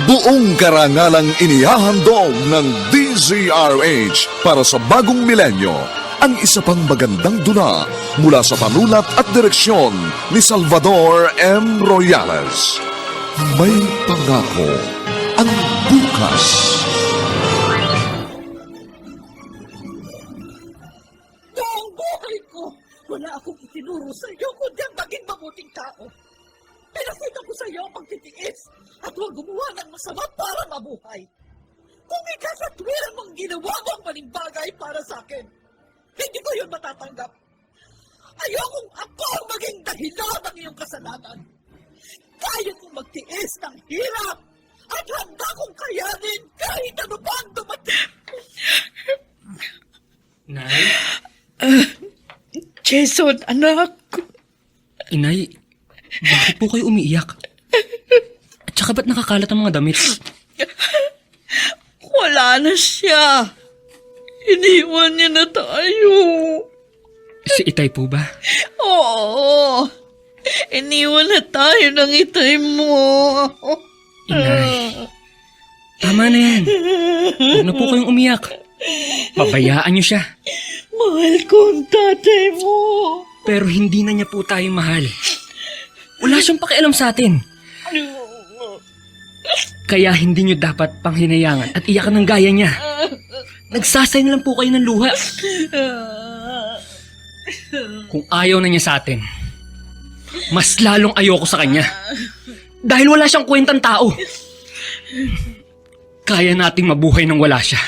Buong karangalang inihahandog ng DZRH para sa bagong milenyo ang isa pang magandang dula mula sa panulat at direksyon ni Salvador M. Royales. May pangako ang bukas. Buong buhay ko, wala akong itinuro sa iyo kundi ang maging mabuting tao. Pinakita ko sa iyo ang pagtitiis at huwag gumawa ng masama para mabuhay. Kung ikasatwiran mong ginawa mo ang maling bagay para sa akin, hindi ko yun matatanggap. Ayokong ako ang maging dahilan ng iyong kasalanan. Kaya kong magtiis ng hirap at handa kong kayanin kahit ano pa ang dumating. Nay? Jason, anak. Inay, bakit po kayo umiiyak? At saka ba't nakakalat ang mga damit? Wala na siya. Iniwan niya na tayo. Si Itay po ba? Oo. Iniwan na tayo ng itay mo. Inay, tama na yan. Huwag na po kayong umiyak. Pabayaan niyo siya. Mahal ko ang tatay mo. Pero hindi na niya po tayo mahal. Wala siyang pakialam sa atin. Kaya hindi niyo dapat panghinayangan at iyakan ng gaya niya. Nagsasay na lang po kayo ng luha. Kung ayaw na niya sa atin, mas lalong ayoko sa kanya. Dahil wala siyang kwentang tao. Kaya nating mabuhay nang wala siya.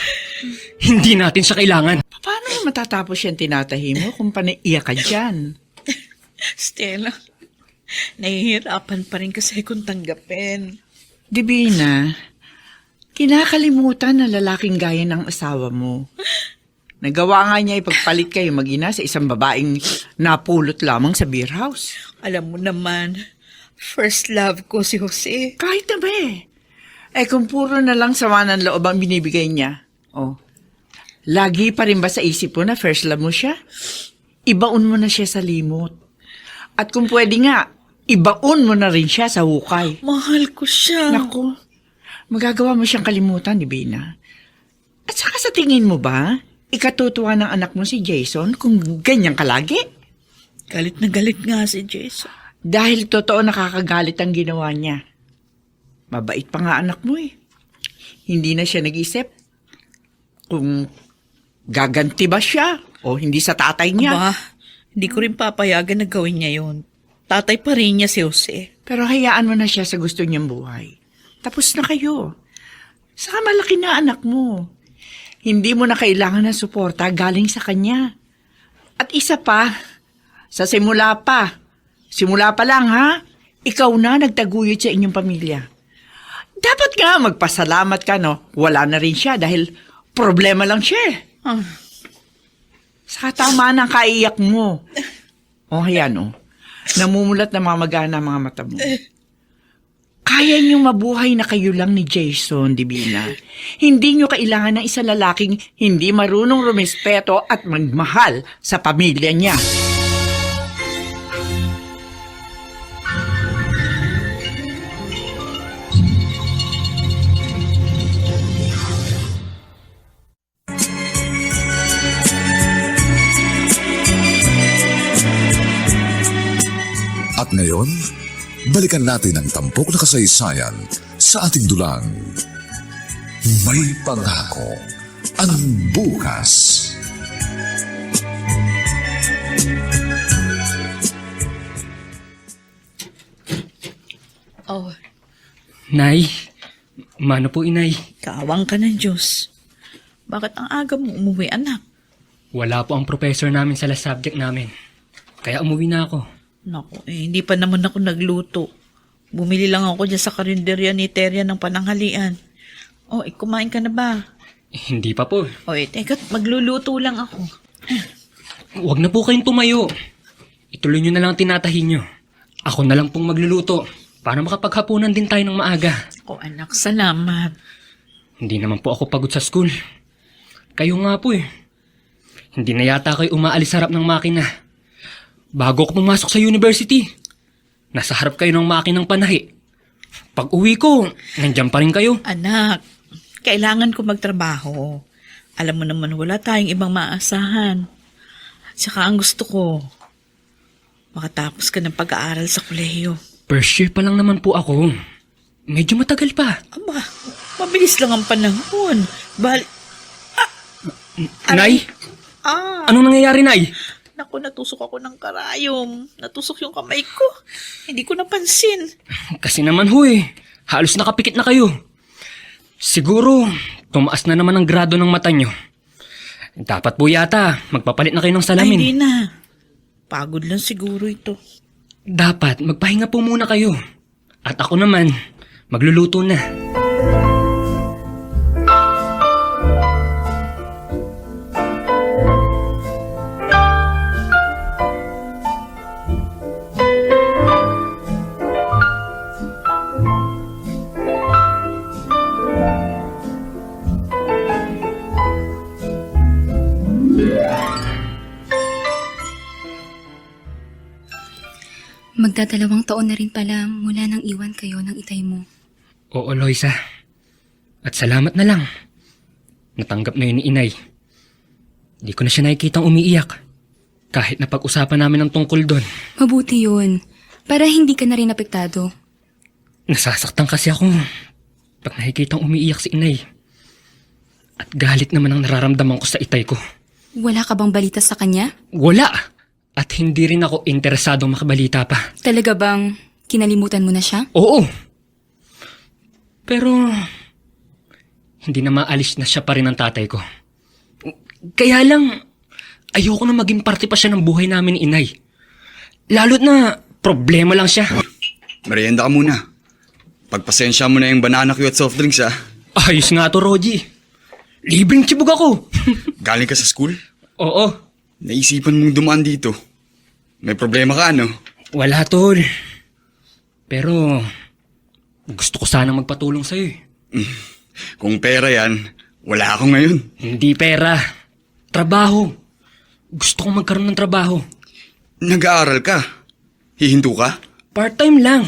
Hindi natin siya kailangan. Paano matatapos yung tinatahi mo kung panaiyak ka dyan? Stella, nahihirapan pa rin kasi kung tanggapin. Divina, kinakalimutan na lalaking gaya ng asawa mo. Nagawa nga niya ipagpalit kayo mag-ina sa isang babaeng napulot lamang sa beer house. Alam mo naman, first love ko si Jose. Kahit na ba eh. Kung puro na lang sama ng loob ang binibigay niya. Oh, lagi pa rin ba sa isip mo na first love mo siya? Ibaon mo na siya sa limot. At kung pwede nga, ibaon mo na rin siya sa hukay. Mahal ko siya. Naku, magagawa mo siyang kalimutan, Divina. At saka sa tingin mo ba, ikatutuwa ng anak mo si Jason kung ganyan ka lagi? Galit na galit nga si Jason. Dahil totoo nakakagalit ang ginawa niya. Mabait pa nga anak mo eh. Hindi na siya nag-isip kung gaganti ba siya o hindi sa tatay niya. Aba, hindi ko rin papayagan na gawin niya yun. Tatay pa rin niya si Jose. Pero hayaan mo na siya sa gusto niyang buhay. Tapos na kayo. Saka malaki na anak mo. Hindi mo na kailangan ng suporta galing sa kanya. At isa pa, simula pa lang ha, ikaw na nagtaguyod sa inyong pamilya. Dapat nga magpasalamat ka, no? Wala na rin siya dahil problema lang siya. Saka tama na ang kaiyak mo. O ayan o, namumulat na mga magana mga mata mo. Kaya niyong mabuhay na kayo lang ni Jason, Divina. Hindi niyo kailangan ng isang lalaking hindi marunong rumespeto at magmahal sa pamilya niya. At ngayon, balikan natin ang tampok na kasaysayan sa ating dulang. May pangako ang bukas. Oh, Nay, mano po inay? kaawang ka ng Diyos. Bakit ang aga mo umuwi, anak? Wala po ang professor namin sa last subject namin. Kaya umuwi na ako. Naku, hindi pa naman ako nagluto. Bumili lang ako dyan sa karinderya ni Terya ng pananghalian. Kumain ka na ba? Hindi pa po. Teka, magluluto lang ako. Huwag na po kayong tumayo. Ituloy nyo na lang ang tinatahin nyo. Ako na lang pong magluluto para makapaghapunan din tayo ng maaga. Anak, salamat. Hindi naman po ako pagod sa school. Kayo nga po eh. Hindi na yata kayo umaalis sa harap ng makina. Bago ako pumasok sa university, nasa harap kayo ng makinang panahi. Pag uwi ko, nandyan pa rin kayo. Anak, kailangan ko magtrabaho. Alam mo naman wala tayong ibang maasahan. Tsaka ang gusto ko, makatapos ka ng pag-aaral sa kolehiyo. First year pa lang naman po ako. Medyo matagal pa. Aba, mabilis lang ang panahon. Nay? Ah, Anong nangyayari, Nay? naku, natusok ako ng karayom. Natusok yung kamay ko. Hindi ko napansin. Kasi naman ho halos nakapikit na kayo. Siguro, tumaas na naman ang grado ng mata nyo. Dapat po yata, magpapalit na kayo ng Ay, salamin. hindi na. Pagod lang siguro ito. Dapat, magpahinga po muna kayo. At ako naman, magluluto na. Magdadalawang taon na rin pala mula nang iwan kayo ng itay mo. Oo, Loisa. At salamat na lang. Natanggap na yun ni Inay. Di ko na siya nakikitang umiiyak. Kahit na pag-usapan namin ang tungkol doon. Mabuti yun. Para hindi ka na rin apektado. Nasasaktan kasi ako pag nakikitang umiiyak si Inay. At galit naman ang nararamdaman ko sa itay ko. Wala ka bang balita sa kanya? Wala! At hindi rin ako interesadong makabalita pa. Talaga bang kinalimutan mo na siya? Oo. Pero, hindi na maalis na siya pa rin ang tatay ko. Kaya lang, ayoko na maging parte pa siya ng buhay namin ni Inay. Lalo't na, problema lang siya. Merienda ka muna. Pagpasensya mo na yung banana Q at soft drinks, ha? Ayos nga to, Rogie. Libreng tibog ako. Galing ka sa school? Oo. Naisipan mong dumaan dito. May problema ka, ano? Wala, tol. Pero, gusto ko sanang magpatulong sa'yo. Kung pera yan, wala ako ngayon. Hindi pera. Trabaho. Gusto kong magkaroon ng trabaho. Nag-aaral ka? Hihinto ka? Part-time lang.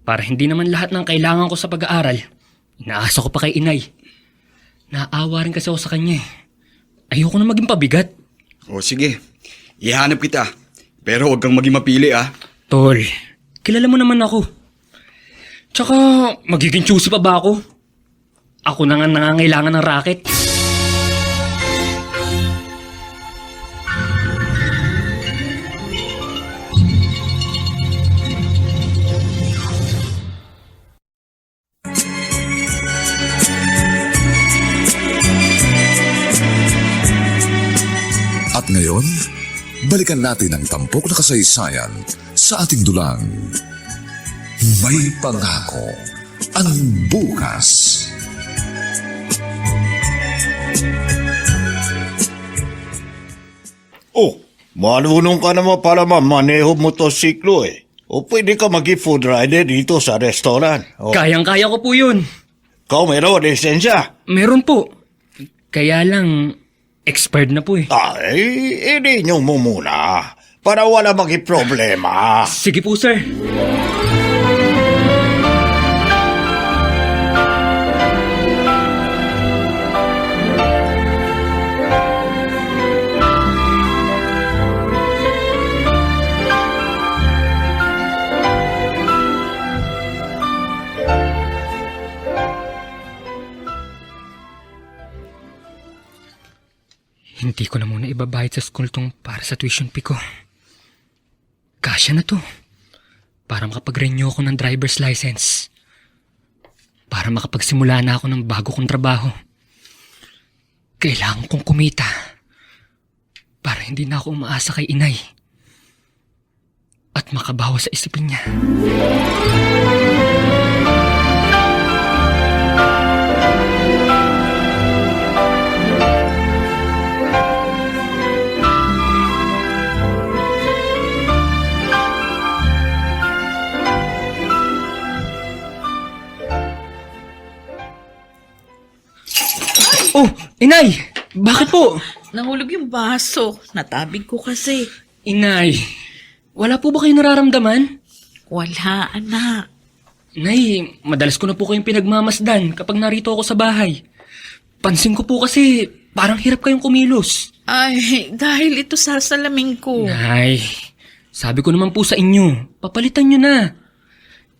Para hindi naman lahat ng kailangan ko sa pag-aaral, inaasa ko pa kay Inay. Naawa rin kasi ako sa kanya. Ayoko na maging pabigat. O sige, ihanap kita. Pero huwag kang maging mapili, ah. Tol, kilala mo naman ako. Tsaka, magiging choosy pa ba ako? Ako na nga nangangailangan ng racket. At ngayon, balikan natin ang tampok na kasaysayan sa ating dulang. May pangako ang bukas. Oh, marunong ka naman para mamaneho motosiklo eh. O pwede ka mag-food rider dito sa restaurant. O, Kayang-kaya ko po yun. ikaw meron lisensya. Meron po. Kaya lang, expired na po eh. Ay, i-renew mo muna. Para wala maging problema. Sige po, sir. Hindi ko na muna ibabayad sa school tong para sa tuition fee ko. Kasya na to. Para makapag-renew ako ng driver's license. Para makapagsimula na ako ng bago kong trabaho. Kailangan kong kumita. Para hindi na ako umaasa kay Inay. At makabawa sa isipin niya. Oh, Inay! Bakit po? Nahulog yung baso. Natabig ko kasi. Inay, wala po ba kayo nararamdaman? Wala, anak. Nay, madalas ko na po kayong pinagmamasdan kapag narito ako sa bahay. Pansin ko po kasi parang hirap kayong kumilos. Ay, dahil ito sa salamin ko. Nay, sabi ko naman po sa inyo, papalitan nyo na.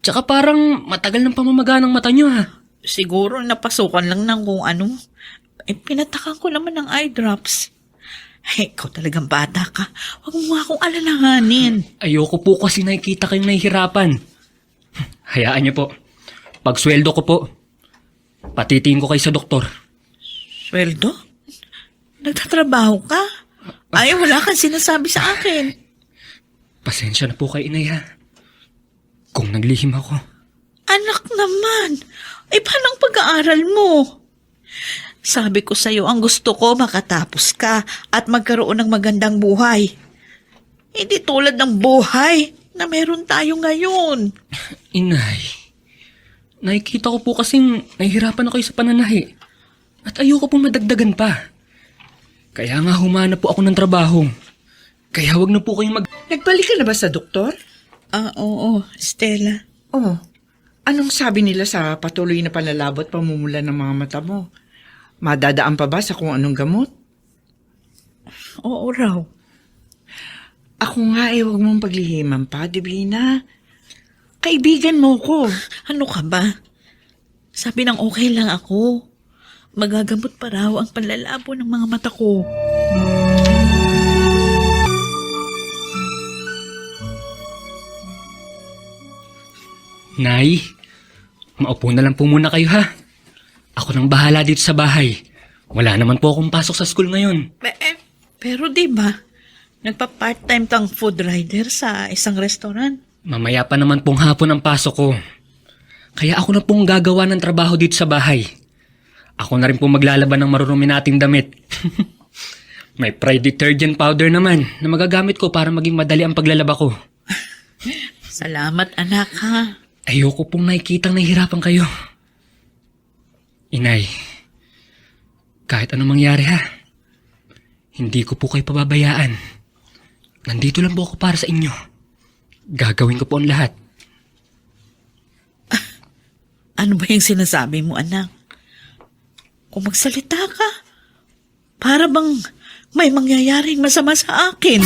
Tsaka parang matagal ng pamamaga ng mata nyo ha. Siguro napasukan lang ng kung ano. Pinatakan ko naman ng eye drops. Ay, ikaw talagang bata ka. Huwag mo nga akong alalahanin. Ayoko po kasi nakikita kayong nahihirapan. Hayaan nyo po. Pag sweldo ko po, patitiin ko kayo sa doktor. Sweldo? Nagtatrabaho ka? Ay, wala kang sinasabi sa akin. Pasensya na po kay inay ha. Kung naglihim ako. Anak naman. Ay, paano ang pag-aaral mo? Sabi ko sa'yo, ang gusto ko makatapos ka at magkaroon ng magandang buhay. Hindi tulad ng buhay na meron tayo ngayon. Inay, nakikita ko po kasing nahihirapan ako sa pananahi. At ayoko pong madagdagan pa. Kaya nga humanap po ako ng trabaho. Kaya wag na po kayong Nagbalik ka na ba sa doktor? Oo, Stella. Oh, anong sabi nila sa patuloy na panlalabo at pamumula ng mga mata mo? Madadaan pa ba sa kung anong gamot? Oo raw. Ako nga huwag mong paglihiman pa, Divina. Kaibigan mo ko. Ano ka ba? Sabi ng okay lang ako. Magagamot pa raw ang panlalabo ng mga mata ko. Nay, maupo na lang po muna kayo ha. Ako nang bahala dito sa bahay. Wala naman po akong pasok sa school ngayon. Pero di ba, nagpa-part-time kang food rider sa isang restaurant? Mamaya pa naman pong hapon ang pasok ko. Kaya ako na pong gagawa ng trabaho dito sa bahay. Ako na rin pong maglalaban ng marurumi nating damit. May Pride detergent powder naman na magagamit ko para maging madali ang paglalaba ko. Salamat anak ha. Ayoko pong nakikitang nahihirapan kayo. Inay, kahit anong mangyari ha, hindi ko po kayo pababayaan. Nandito lang po ako para sa inyo. Gagawin ko po ang lahat. Ano ba yung sinasabi mo anak? Kung magsalita ka, para bang may mangyayaring masama sa akin.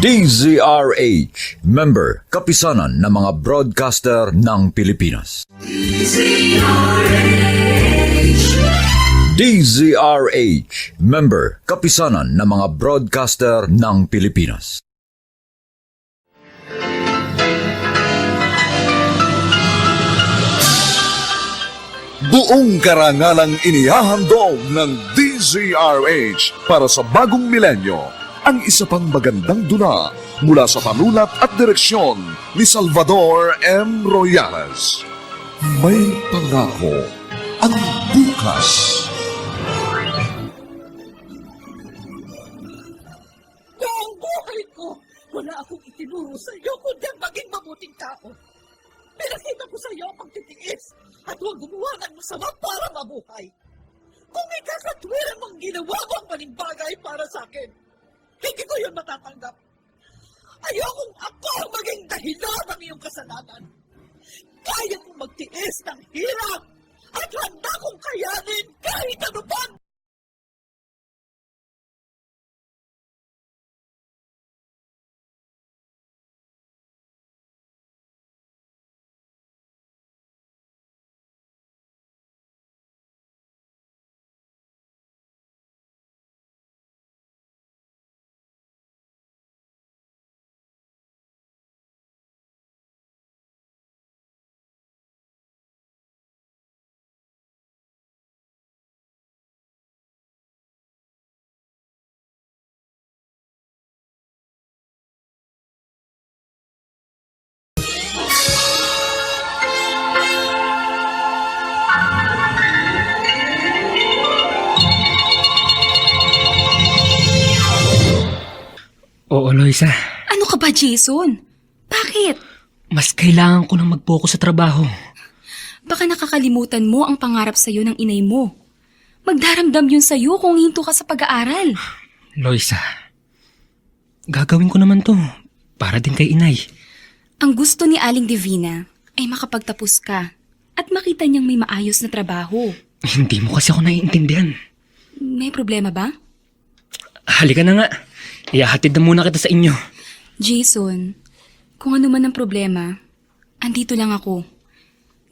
DZRH, member, kapisanan ng mga broadcaster ng Pilipinas. DZRH, member, kapisanan ng mga broadcaster ng Pilipinas. Buong karangalang inihahandog ng DZRH para sa bagong milenyo ang isa pang magandang dula mula sa panulat at direksyon ni Salvador M. Royales. May pangako ang bukas. Buong buhay ko, wala akong itinuro sa iyo kundi ang maging mabuting tao. Pinakita ko sa iyo ang pagtitiis at huwag gumawa ng masama para mabuhay. Kung ikakatwiran mong ginawa mo ang maling bagay para sa akin, hindi ko yun matatanggap. Ayokong ako ang maging dahilan ng iyong kasalanan. Kaya kong magtiis ng hirap at handa kong kayanin kahit ano pa. Oo, Loisa. Ano ka ba, Jason? Bakit? Mas kailangan ko nang mag-focus sa trabaho. Baka nakakalimutan mo ang pangarap sa'yo ng inay mo. Magdaramdam yun sa'yo kung hinto ka sa pag-aaral. Loisa, gagawin ko naman to para din kay inay. Ang gusto ni Aling Divina ay makapagtapos ka at makita niyang may maayos na trabaho. Hindi mo kasi ako naiintindihan. May problema ba? Halika na nga. Ihahatid na muna kita sa inyo. Jason, kung ano man ang problema, andito lang ako.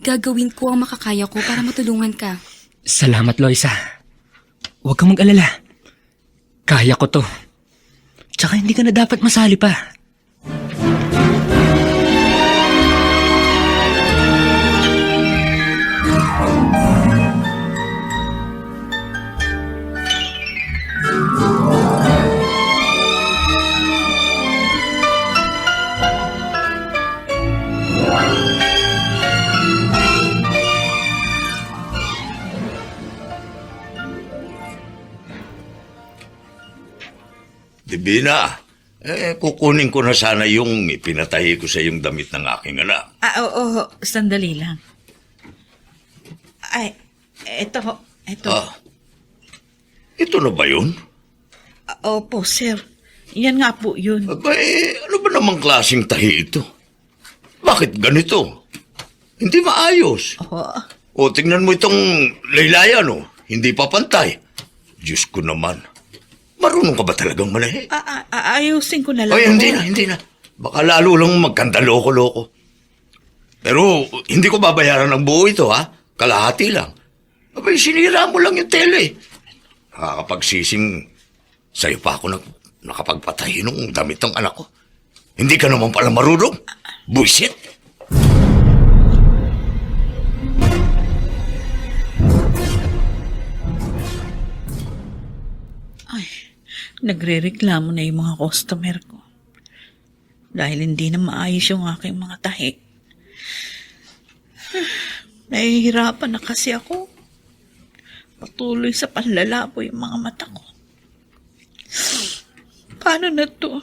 Gagawin ko ang makakaya ko para matulungan ka. Salamat, Loisa. Huwag kang mag-alala. Kaya ko to. Tsaka hindi ka na dapat masali pa. Divina, kukunin ko na sana yung ipinatahi ko sa yung damit ng aking anak. Oo, sandali lang. Ay, eto. Ito na ba yun? Opo, sir. Yan nga po yun. Aba, ano ba namang klaseng tahi ito? Bakit ganito? Hindi maayos. O, tingnan mo itong laylayan, oh. Hindi pa pantay. Diyos ko naman. Marunong ka ba talagang manahe? Ayusin ko na lang. Ay, hindi na. Baka lalo lang magkandaloko-loko. Pero hindi ko babayaran ng buo ito, ha? Kalahati lang. Abay, sinira mo lang yung tele. Nakakapagsising sa'yo pa ako nakapagpatahi ng damit ng anak ko. Hindi ka naman pala marunong. Buisit. Ay, nagre-reklamo na yung mga customer ko. Dahil hindi na maayos yung aking mga tahi. Nahihirapan na kasi ako. Patuloy sa panlalabo yung mga mata ko. Paano na to?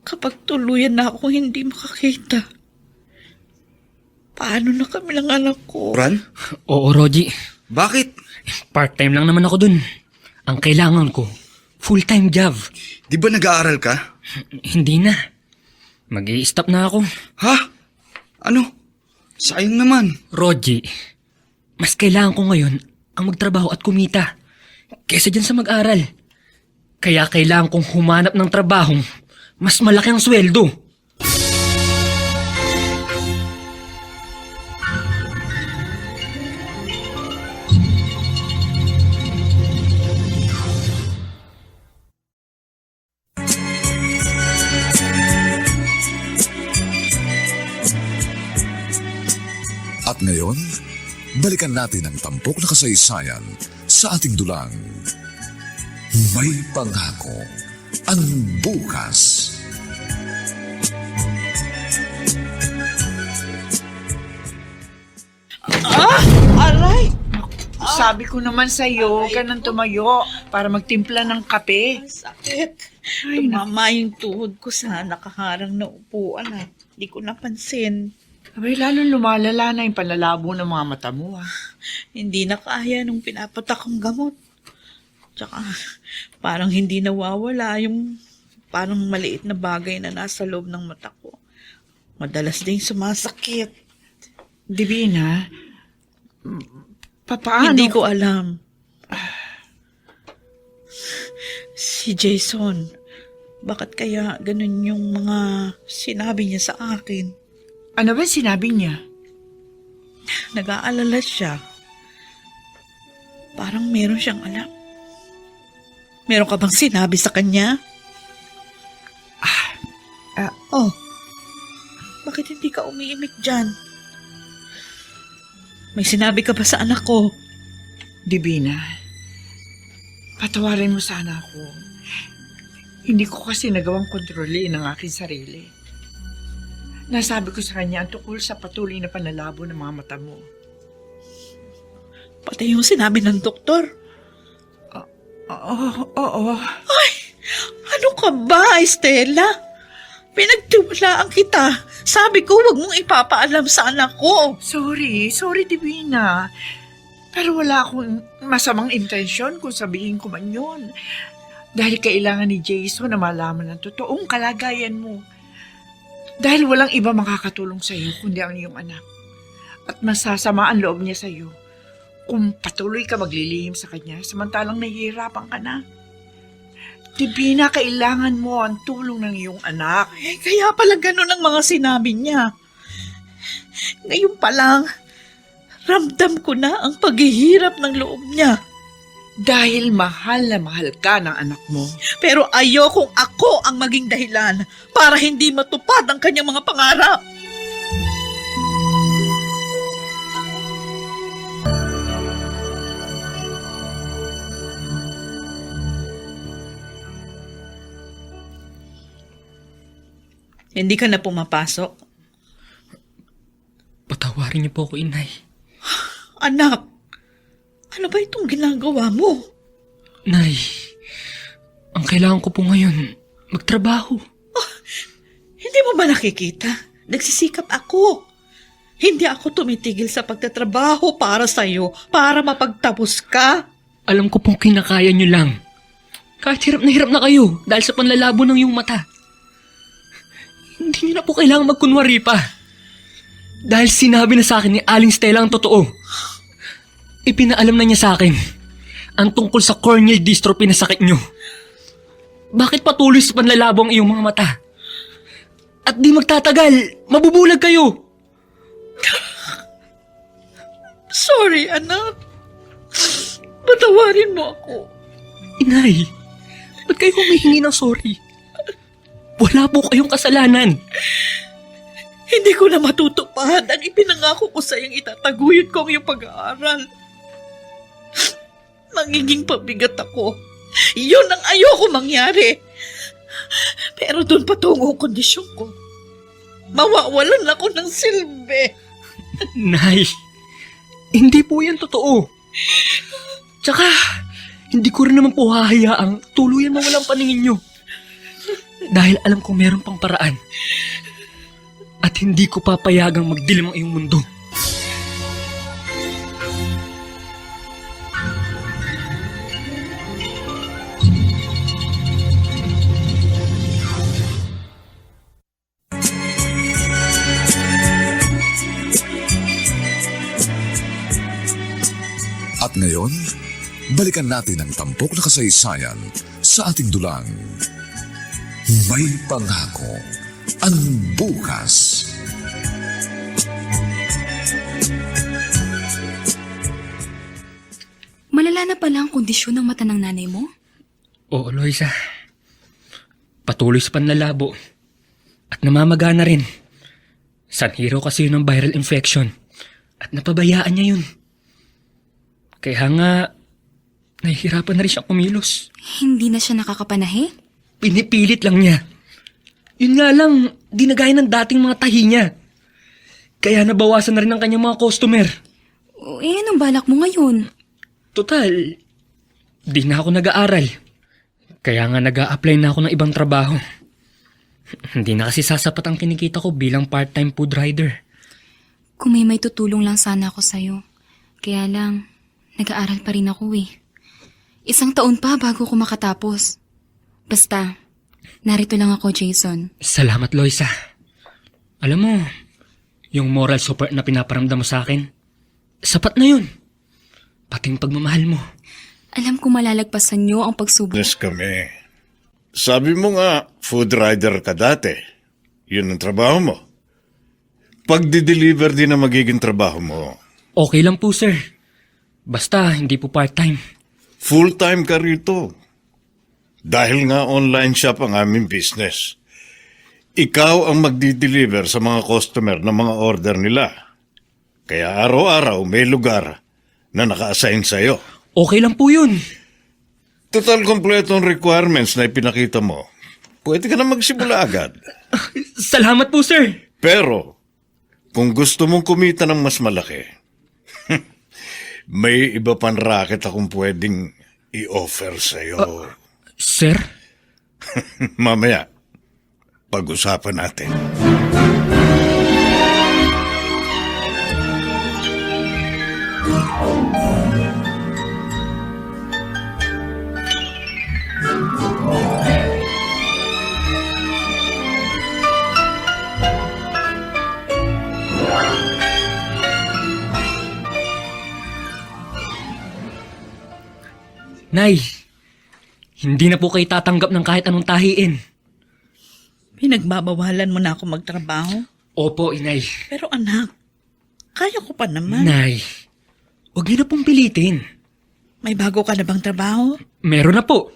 Kapag tuluyan na ako hindi makakita. Paano na kami ng anak ko? Ran? Oo, Roji. Bakit? Part-time lang naman ako dun. Ang kailangan ko, full-time job. Di ba nag-aaral ka? Hindi na. Mag-i-stop na ako. Ha? Ano? Sayang naman. Roji, mas kailangan ko ngayon ang magtrabaho at kumita kesa dyan sa mag-aral. Kaya kailangan kong humanap ng trabahong mas malaki ang sweldo. At ngayon, balikan natin ang tampok na kasaysayan sa ating dulang. May pangako ang bukas. Aray! Sabi ko naman sa'yo, huwag ka nang tumayo para magtimpla ng kape. Sakit. Tumama yung tuhod ko sa nakaharang na upuan at di ko napansin. Abay, lalong lumalala na yung panlalabo ng mga mata mo, ah. Hindi na kaya nung pinapatak kong gamot. Tsaka parang hindi nawawala yung parang maliit na bagay na nasa loob ng mata ko. Madalas din sumasakit. Divina, paano? Hindi ko alam. Si Jason, bakit kaya ganun yung mga sinabi niya sa akin? Ano ba sinabi niya? Nag-aalala siya. Parang meron siyang alam. Meron ka bang sinabi sa kanya? Oh, bakit hindi ka umiimik dyan? May sinabi ka ba sa anak ko? Divina, patawarin mo sana ako. Hindi ko kasi nagawang kontrolin ang aking sarili. Nasabi ko sa kanya ang tukol sa patuloy na panlalabo ng mga mata mo. Pati yung sinabi ng doktor. Oo. Ay, ano ka ba, Estela? Pinagtiwalaan kita. Sabi ko, wag mong ipapaalam sa anak ko. Sorry, Divina. Pero wala akong masamang intensyon kung sabihin ko man yun. Dahil kailangan ni Jason na malaman ang totoong kalagayan mo. Dahil walang iba makakatulong sa iyo kundi ang iyong anak. At masasama ang loob niya sa iyo kung patuloy ka maglilihim sa kanya samantalang nahihirapan ka na. Divina, kailangan mo ang tulong ng iyong anak. Eh, kaya pala ganun ang mga sinabi niya. Ngayon pa lang, ramdam ko na ang paghihirap ng loob niya. Dahil mahal na mahal ka ng anak mo. Pero ayokong ako ang maging dahilan para hindi matupad ang kanyang mga pangarap. Hindi ka na pumapasok? Patawarin niyo po ako, Inay. Anak, ano ba itong ginagawa mo? Nay, ang kailangan ko po ngayon, magtrabaho. Hindi mo ba nakikita? Nagsisikap ako. Hindi ako tumitigil sa pagtatrabaho para sa'yo, para mapagtapos ka. Alam ko pong kinakaya niyo lang. Kahit hirap na kayo dahil sa panlalabo ng iyong mata. Hindi niyo na po kailangan magkunwari pa. Dahil sinabi na sa akin ni Aling Stella ang totoo. Ipinaalam na niya sa akin ang tungkol sa corneal dystrophy na sakit niyo. Bakit patuloy sa panlalabo ang iyong mga mata? At di magtatagal, mabubulag kayo. Sorry, anak. Patawarin mo ako. Inay, ba't kayo humihingi ng sorry? Wala po kayong kasalanan. Hindi ko na matutupad ang ipinangako ko sa iyong itataguyod ko ang iyong pag-aaral. Magiging pabigat ako. Yun ang ayoko mangyari. Pero doon patungo ang kondisyon ko. Mawawalan ako ng silbi. Nay, hindi po yan totoo. Tsaka, hindi ko rin naman po hahayaang tuluyan mawalang paningin nyo. Dahil alam kong meron pang paraan. At hindi ko papayagang magdilim ang iyong mundo. At ngayon, balikan natin ang tampok na kasaysayan sa ating dulang. May pangako ang bukas. Malala na pala ang kondisyon ng mata ng nanay mo? Oo, Loisa. Patuloy sa panlalabo. At namamaga na rin. Sanhiro kasi yun ng viral infection. At napabayaan niya yun. Kaya nga, nahihirapan na rin siyang kumilos. Hindi na siya nakakapanahe? Pinipilit lang niya. Yun nga lang, di na gaya ng dating mga tahi niya. Kaya nabawasan na rin ang kanyang mga customer. Anong balak mo ngayon? Total, di na ako nag-aaral. Kaya nga nag-a-apply na ako ng ibang trabaho. Hindi na kasi sasapat ang kinikita ko bilang part-time food rider. Kung may tutulong lang sana ako sa'yo. Kaya lang, nag-aaral pa rin ako eh. 1 taon pa bago ko makatapos. Basta, narito lang ako, Jason. Salamat, Loisa. Alam mo, yung moral support na pinaparamdam mo sa akin, sapat na yun. Pating pagmamahal mo. Alam ko malalagpasan niyo ang pagsubok. Yes kami. Sabi mo nga, food rider ka dati. Yun ang trabaho mo. Pagdi-deliver din ang magiging trabaho mo. Okay lang po, sir. Basta, hindi po part-time. Full-time ka rito. Dahil nga online shop ang aming business. Ikaw ang magdi-deliver sa mga customer ng mga order nila. Kaya araw-araw may lugar na naka-assign sa'yo. Okay lang po yun. Total kompleto ang requirements na ipinakita mo. Pwede ka na magsimula agad. Salamat po, sir. Pero, kung gusto mong kumita ng mas malaki, may iba pang racket akong pwedeng i-offer sa'yo. Sir? Mamaya, pag-usapan natin. Nay, hindi na po kayo tatanggap ng kahit anong tahiin. Pinagbabawalan mo na ako magtrabaho? Opo, inay. Pero anak, kaya ko pa naman. Nay, huwag niyo na pong pilitin. May bago ka na bang trabaho? Meron na po.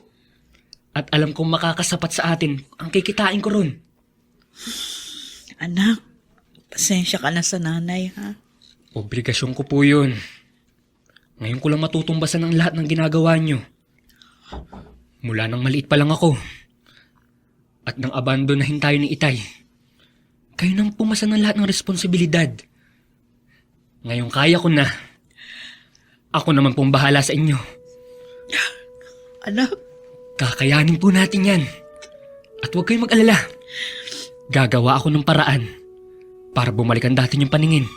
At alam kong makakasapat sa atin ang kikitain ko ron. Anak, pasensya ka na sa nanay, ha? Obligasyon ko po yun. Ngayon ko lang matutumbasan ang lahat ng ginagawa nyo. Mula nang maliit pa lang ako. At nang abandonahin tayo ni Itay. Kayo nang pumasa ng lahat ng responsibilidad. Ngayon kaya ko na. Ako naman pong bahala sa inyo. Anak, Kakayanin po natin yan. At huwag kayong mag-alala. Gagawa ako ng paraan para bumalik ang dati niyong paningin.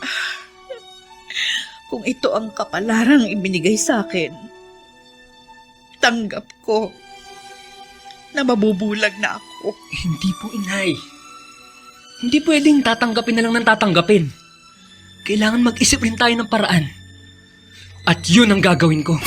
kung ito ang kapalarang ibinigay sa akin, tanggap ko na mabubulag na ako. Hindi po, inay. Hindi pwedeng tatanggapin na lang ng tatanggapin. Kailangan mag-isip rin tayo ng paraan. At yun ang gagawin ko.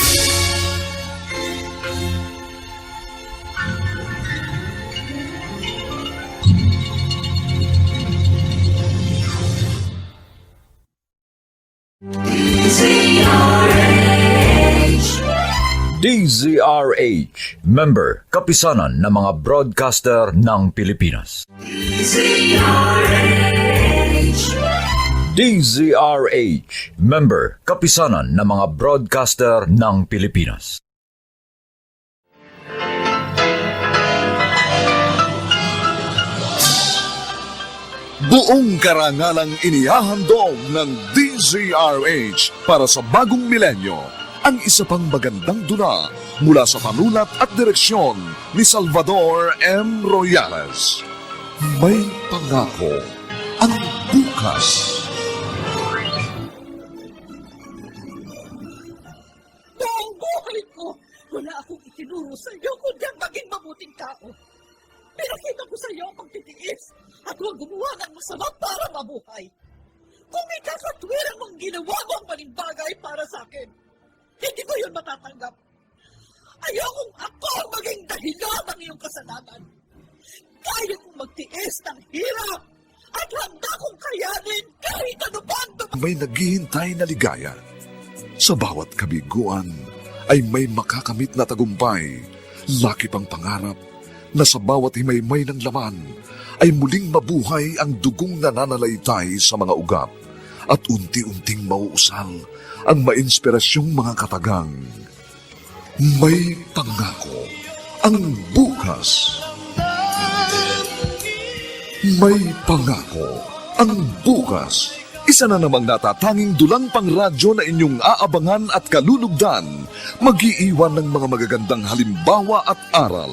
DZRH, member, kapisanan ng mga broadcaster ng Pilipinas. DZRH, member, kapisanan ng mga broadcaster ng Pilipinas. Buong karangalang inihahandog ng DZRH para sa bagong milenyo ang isa pang magandang dula mula sa panulat at direksyon ni Salvador M. Royales. May pangako ang bukas. Buong buhay ko, wala akong itinuro sa iyo kundi ang maging mabuting tao. Pinakita ko sa iyo ang pagtitiis at huwag gumawa ng masama para mabuhay. Kung may kakatwiran mong ginawa mo ang maling bagay para sa akin, hindi ko yun matatanggap. Ayokong ako ang maging dahilan ng iyong kasalanan. Kaya kong magtiis ng hirap at handa kong kayanin kahit ano pa ang May naghihintay na ligaya. Sa bawat kabiguan ay may makakamit na tagumpay. Laki pang pangarap na sa bawat himaymay ng laman ay muling mabuhay ang dugong nananalaytay sa mga ugat at unti-unting mauusal ang mainspirasyong mga katagang. May pangako ang bukas. May pangako ang bukas. Isa na namang natatanging dulang pangradyo na inyong aabangan at kalulugdan, mag-iiwan ng mga magagandang halimbawa at aral.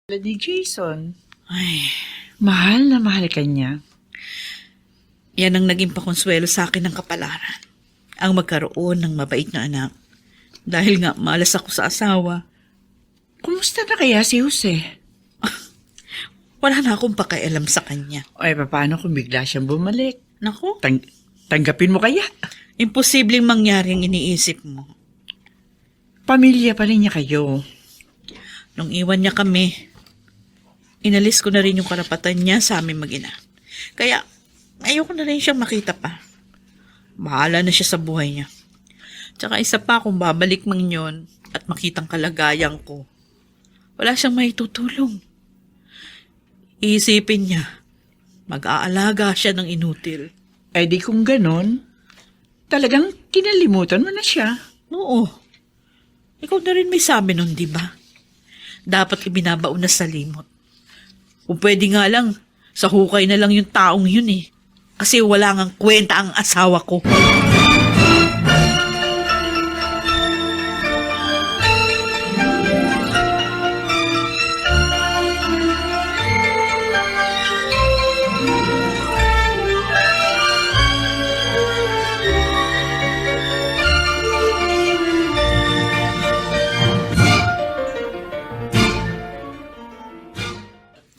Ni Jason, Ay, mahal na mahal ka niya. yan ang naging pakonsuelo sa akin ng kapalaran. Ang magkaroon ng mabait na anak. Dahil nga malas ako sa asawa, Kumusta na kaya si Jose? wala na akong pakialam sa kanya. Ay, paano kung bigla siyang bumalik? Naku, Tanggapin mo kaya? imposibleng mangyari ang iniisip mo. Pamilya pa rin niya kayo. Nung iwan niya kami, inalis ko na rin yung karapatan niya sa aming mag-ina. Kaya, ayoko na rin siyang makita pa. Bahala na siya sa buhay niya. Tsaka isa pa, kung babalik mang yun at makitang kalagayan ko, wala siyang maitutulong. Iisipin niya, mag-aalaga siya ng inutil. Eh di kung ganon, talagang kinalimutan mo na siya. Oo. Ikaw na rin may sabi nun, di ba? Dapat ibinabaon na sa limot. Kung pwede nga lang, sa hukay na lang yung taong yun eh. Kasi wala ngang kwenta ang asawa ko.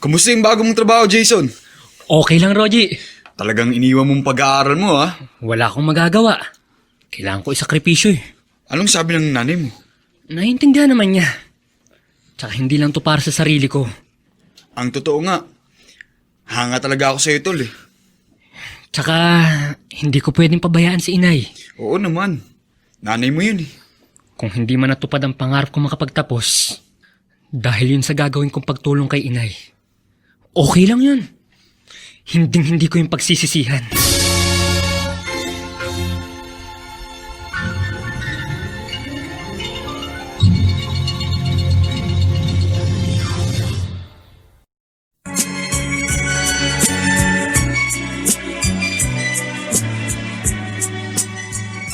Kumusta yung bago mong trabaho, Jason? Okay lang, Rogie. Talagang iniwan mong pag-aaral mo, ha? Wala akong magagawa. Kailangan ko isakripisyo eh. Anong sabi ng nanay mo? Naiintindihan naman niya. Tsaka hindi lang to para sa sarili ko. Ang totoo nga, hanga talaga ako sa'yo, tol, eh. Tsaka hindi ko pwedeng pabayaan si inay. Oo naman. Nanay mo yun, eh. Kung hindi man natupad ang pangarap ko makapagtapos, dahil yun sa gagawin kong pagtulong kay inay. Okay lang yun. Hindi ko yung pagsisisihan.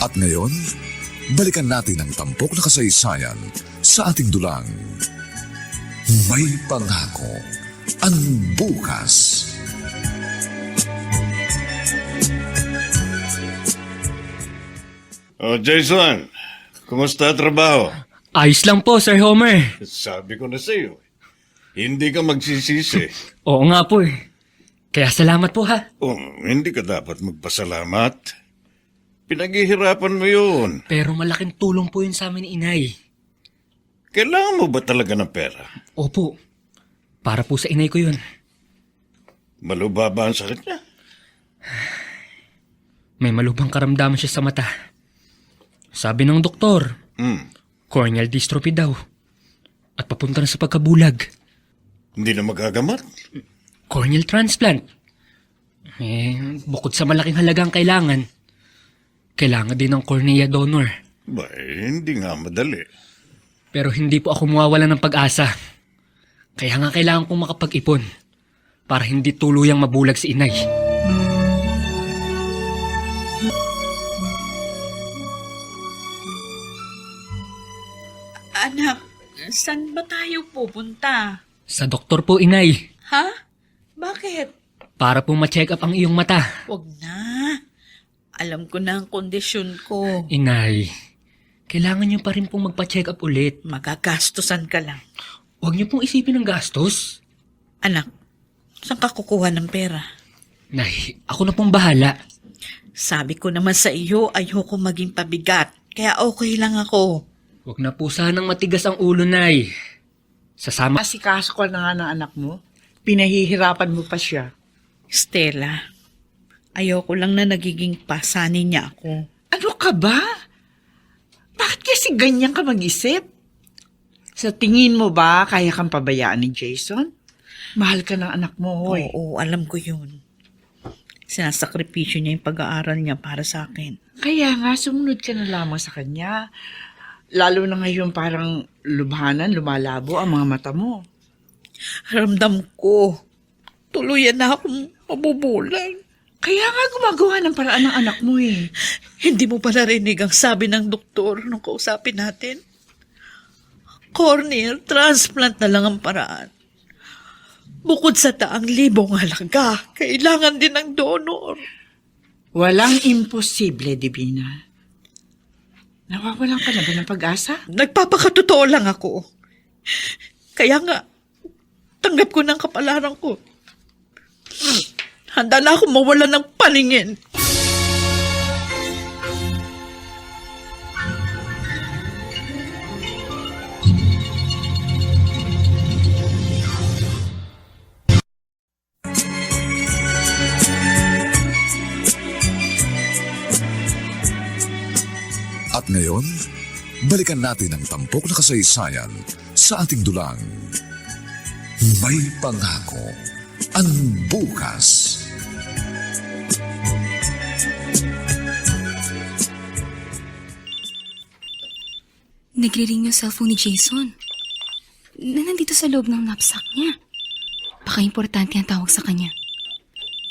At ngayon, balikan natin ang tampok na kasaysayan sa ating dulang. May pangako ang bukas. Oh, Jason, kumusta trabaho? Ayos lang po, Sir Homer. Sabi ko na sa'yo, hindi ka magsisisi. Oo nga po eh. Kaya salamat po ha. Hindi ka dapat magpasalamat. Pinaghihirapan mo yun. Pero malaking tulong po yun sa amin ni inay. Kailangan mo ba talaga ng pera? Opo. Para po sa inay ko yun. Malubaba ang sakit niya. May malubhang karamdaman siya sa mata. Sabi ng doktor, corneal dystrophy daw. At papunta na sa pagkabulag. Hindi na magagamot. Corneal transplant. Bukod sa malaking halagang kailangan din ng cornea donor. Hindi nga madali. Pero hindi po ako mawawala ng pag-asa. Kaya nga kailangan kong makapag-ipon para hindi tuluyang mabulag si inay. Anak, saan ba tayo pupunta? Sa doktor po, inay. Ha? Bakit? Para po ma-check up ang iyong mata. Wag na. Alam ko na ang kondisyon ko. Inay, kailangan niyo pa rin pong magpa-check up ulit. Magagastusan ka lang. Huwag niyo pong isipin ang gastos. Anak, saan ka kukuha ng pera? Nay, ako na pong bahala. Sabi ko naman sa iyo, ayoko maging pabigat. Kaya okay lang ako. Huwag na po sanang matigas ang ulo, Nay. Sasama... Asikaso ko na nga ng anak mo. Pinahihirapan mo pa siya. Stella, ayoko lang na nagiging pasanin niya ako. Ano ka ba? Bakit kasi ganyan ka mag-isip? Sa tingin mo ba kaya kang pabayaan ni Jason? Mahal ka ng anak mo, hoy. Oo, alam ko yun. Sinasakripisyo niya yung pag-aaral niya para sa akin. Kaya nga, sumunod ka na lamang sa kanya. Lalo na ngayon parang lubhanan, lumalabo ang mga mata mo. Ramdam ko, tuluyan na akong mabubulan. Kaya nga gumagawa ng paraan ng anak mo eh. Hindi mo ba narinig ang sabi ng doktor nung kausapin natin? Corneal transplant na lang ang paraan. Bukod sa taang libong halaga, kailangan din ng donor. Walang imposible, Divina. Nawawalan ka na ba ng pag-asa? Nagpapakatotoo lang ako. Kaya nga, tanggap ko ng kapalaran ko. Handa na akong mawala ng paningin. At ngayon, balikan natin ang tampok na kasaysayan sa ating dulang. May pangako ang bukas. Nagre-ring yung cellphone ni Jason. Na nandito sa loob ng knapsack niya. Baka importante ang tawag sa kanya.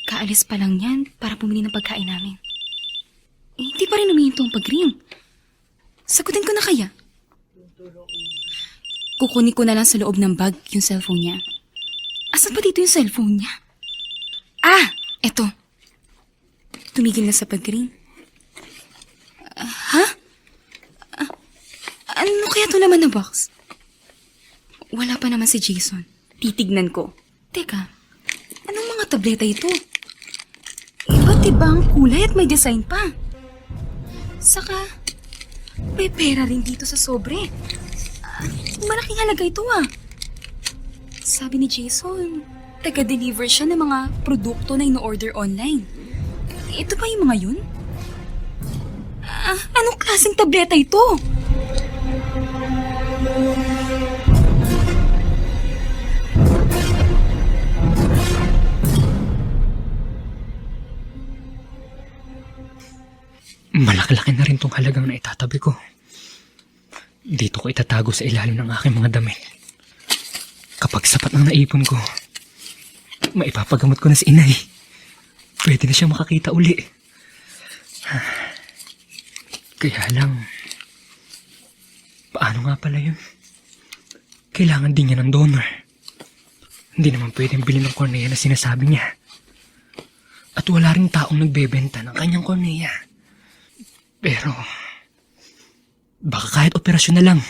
Kaalis pa lang yan para bumili ng pagkain namin. Hindi pa rin humihinto ang pag-ring. Sagutin ko na kaya. Kukunin ko na lang sa loob ng bag yung cellphone niya. Asan pa dito yung cellphone niya? Ah! Eto. Tumigil na sa pag-ring. Ha? Ano kaya to naman na box? Wala pa naman si Jason. Titignan ko. Teka, anong mga tableta ito? Iba't iba ang kulay at may design pa. Saka, may pera rin dito sa sobre. Malaking halaga ito ah. Sabi ni Jason, taga-deliver siya ng mga produkto na ino-order online. Ito ba yung mga yun? Anong klaseng tableta ito? Malaki-laki na rin tong halagang na itatabi ko. Dito ko itatago sa ilalim ng aking mga damit. Kapag sapat ng naipon ko, maipapagamot ko na si inay. Pwede na siya makakita uli. Kaya lang, paano nga pala yun? Kailangan din niya ng donor. Hindi naman pwedeng bilhin ng cornea na sinasabi niya. At wala rin taong nagbebenta ng kanyang cornea. Pero, baka kahit operasyon na lang.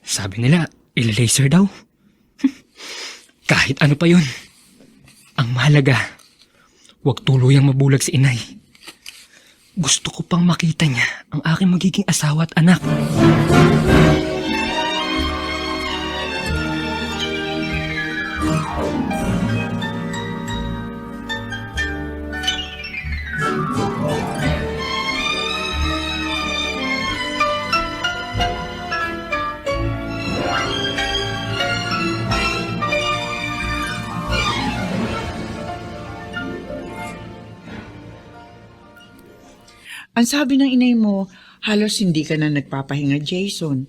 Sabi nila, ila-laser daw. Kahit ano pa yun. Ang mahalaga, huwag tuluyang mabulag si inay. Gusto ko pang makita niya ang aking magiging asawa at anak. Ang sabi ng inay mo, halos hindi ka na nagpapahinga, Jason.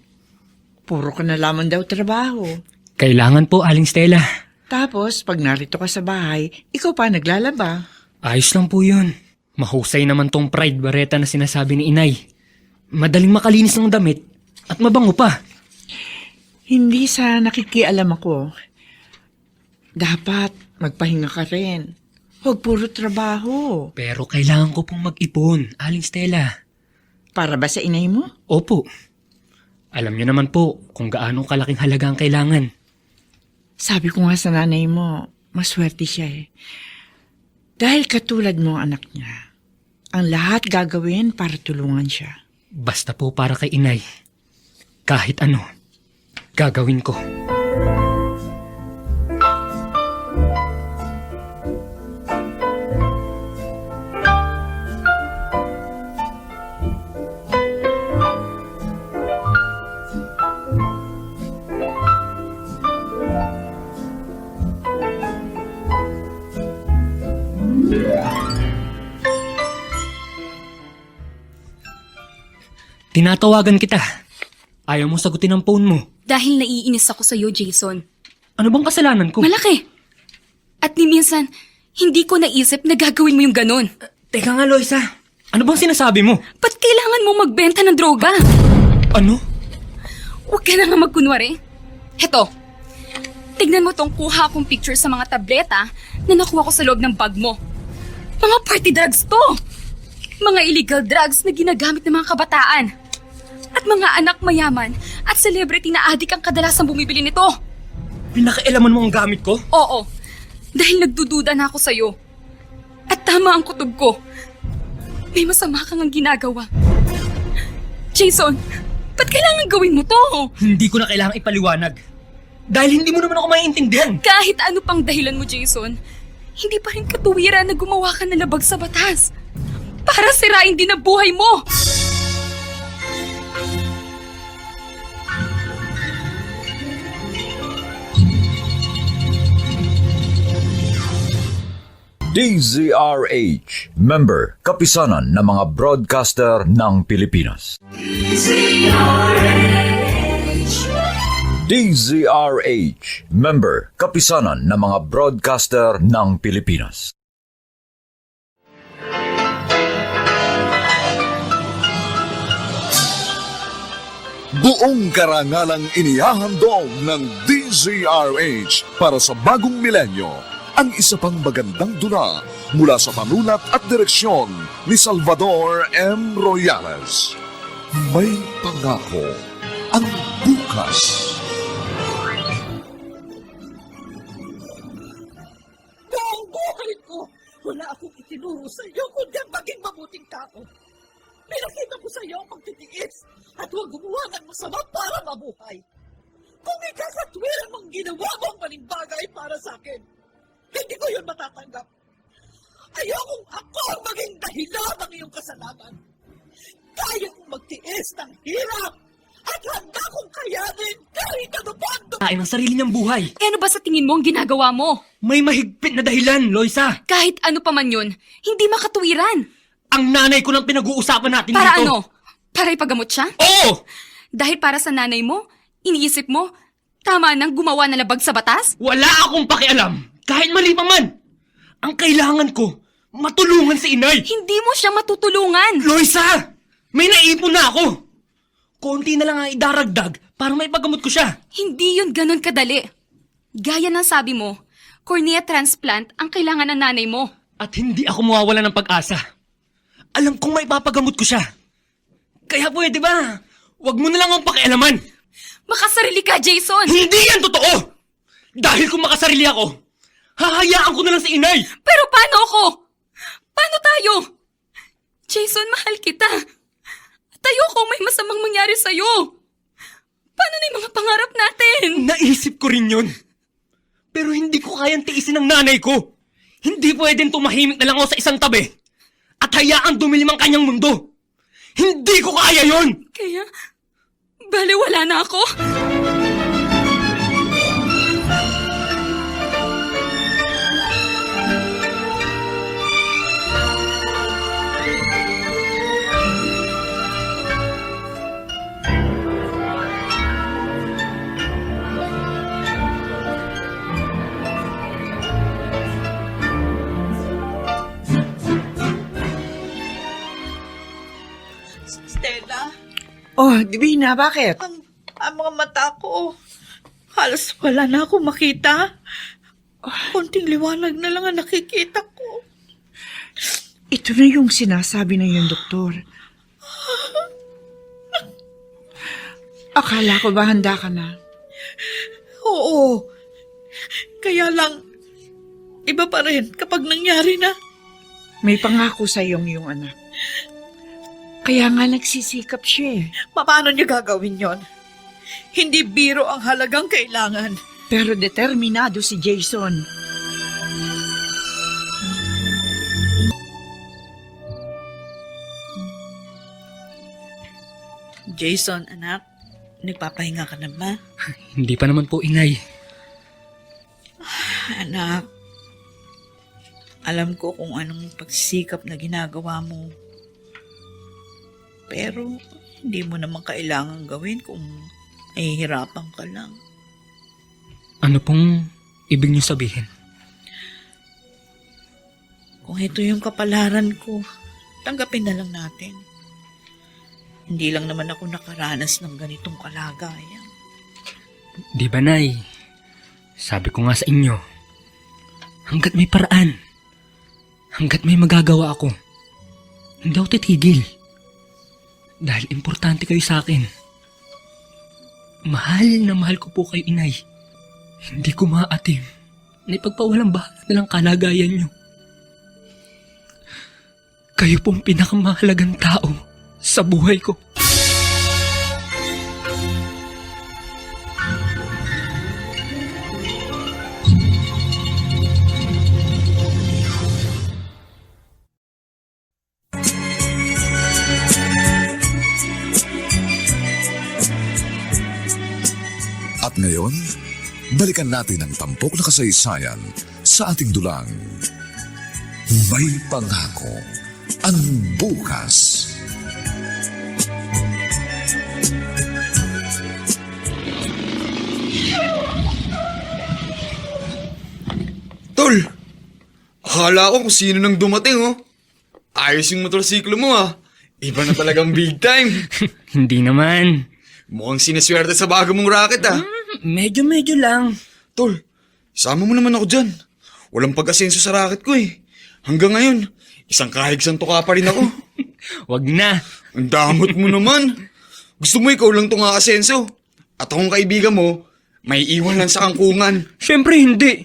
Puro ka na lamang daw trabaho. Kailangan po, Aling Stella. Tapos, pag narito ka sa bahay, ikaw pa naglalaba. Ayos lang po yun. Mahusay naman tong Pride Barreta na sinasabi ni inay. Madaling makalinis ng damit at mabango pa. Hindi sa nakikialam ako. Dapat magpahinga ka rin. Huwag puro trabaho. Pero kailangan ko pong mag-ipon, Aling Stella. Para ba sa inay mo? Opo. Alam niyo naman po kung gaano kalaking halaga ang kailangan. Sabi ko nga sa nanay mo, maswerte siya eh. Dahil katulad mo ang anak niya, ang lahat gagawin para tulungan siya. Basta po para kay inay. Kahit ano, gagawin ko. Tinatawagan kita. Ayaw mo sagutin ang phone mo. Dahil naiinis ako sa'yo, Jason. Ano bang kasalanan ko? Malaki. At ni minsan, hindi ko naisip na gagawin mo yung ganun. Teka nga, Loisa. Ano bang sinasabi mo? Ba't kailangan mo magbenta ng droga? Ano? Huwag ka na nga magkunwari. Heto, tignan mo tong kuha kong picture sa mga tableta na nakuha ko sa loob ng bag mo. Mga party drugs to. Mga illegal drugs na ginagamit ng mga kabataan. At mga anak mayaman at celebrity na adik ang kadalasang bumibili nito. Pinakailaman mo ang gamit ko? Oo, dahil nagdududa na ako sa'yo. At tama ang kutob ko. May masama kang ang ginagawa. Jason, ba't kailangan gawin mo to? Hindi ko na kailangang ipaliwanag. Dahil hindi mo naman ako maiintindihan. Kahit ano pang dahilan mo, Jason, hindi pa rin katuwiran na gumawa ka ng labag sa batas. Para sirain din ang buhay mo. DZRH, member, kapisanan ng mga broadcaster ng Pilipinas. DZRH, member, kapisanan ng mga broadcaster ng Pilipinas. Buong karangalang inihahandog ng DZRH para sa bagong milenyo. Ang isa pang magandang dula mula sa panulat at direksyon ni Salvador M. Royales. May pangako ang bukas. tinuro sa iyo, kundi ang maging mabuting tao. Pinakita ko sa iyo ang pagtitiis at huwag gumawa ng masama para mabuhay. Kung ikakatwiran mong ginawa mo ang maling bagay para sa akin, hindi ko yun matatanggap. Ayokong ako ang maging dahilan ng iyong kasalanan. Kaya kong magtiis ng hirap at handa kong kayanin kahit ano pa ang Kain ng sarili niyang buhay. Eh ano ba sa tingin mo ang ginagawa mo? May mahigpit na dahilan, Loisa. Kahit ano pa man yun, hindi makatuwiran. Ang nanay ko lang pinag-uusapan natin Para dito. ano? Para ipagamot siya? Oo! Dahil para sa nanay mo, iniisip mo, tama nang gumawa na labag sa batas? Wala akong pakialam. Kahit mali pa man. Ang kailangan ko, matulungan si inay. Hindi mo siya matutulungan. Loisa! May naipon na ako. Konti na lang ang idaragdag para maipagamot ko siya. Hindi yun ganun kadali. Gaya ng sabi mo, cornea transplant ang kailangan ng nanay mo. At hindi ako mawawala ng pag-asa. Alam kong maipapagamot ko siya. Kaya pwede ba? Huwag mo na lang akong pakialaman. Makasarili ka, Jason! Hindi yan totoo! Dahil kung makasarili ako, hahayaan ko na lang si inay. Pero paano ako? Paano tayo? Jason, mahal kita. At ayoko may masamang mangyari sa'yo. Paano na yung mga pangarap natin? Naisip ko rin yun. Pero hindi ko kayang tiisin ng nanay ko. Hindi pwedeng tumahimik na lang ako sa isang tabi at hayaang dumilim ang kanyang mundo. Hindi ko kaya yun! Kaya, baliwala na ako? Stella, Oh, Divina, bakit? Ang mga mata ko, halos wala na ako makita. Konting liwanag na lang ang nakikita ko. Ito na yung sinasabi ng yung doktor. Akala ko ba handa ka na? Oo. Kaya lang, iba pa rin kapag nangyari na. May pangako sa iyong anak. Kaya nga nagsisikap siya eh. Paano niya gagawin yon? Hindi biro ang halagang kailangan. Pero determinado si Jason. Jason, anak, nagpapahinga ka na ba? Hindi pa naman po, inay. Anak, alam ko kung anong pagsikap na ginagawa mo. Pero hindi mo naman kailangan gawin kung nahihirapan ka lang. Ano pong ibig niyo sabihin? Kung ito yung kapalaran ko, tanggapin na lang natin. Hindi lang naman ako nakaranas ng ganitong kalagayan. Di ba, Nay? Sabi ko nga sa inyo, hanggat may paraan, hanggat may magagawa ako, hindi ako titigil. Dahil importante kayo sa akin. Mahal na mahal ko po kayo, inay. Hindi ko maatim na ipagpawalang bahala na lang kalagayan nyo. Kayo pong pinakamahalagang tao sa buhay ko. At ngayon, balikan natin ang tampok na kasaysayan sa ating dulang. May pangako ang bukas. Tol! Akala ko kung sino nang dumating, oh. Ayos yung motorsiklo mo, ah. Iba na talagang big time. Hindi naman. Mukhang sinaswerte sa bago mong racket, ah. Medyo lang. Tol, isama mo naman ako dyan. Walang pag-asenso sa racket ko, eh. Hanggang ngayon, isang kahig santuka pa rin ako. Wag na. Ang damot mo naman. Gusto mo ikaw lang itong asenso. At akong kaibigan mo, may iwan lang sa kangkungan. Siyempre hindi.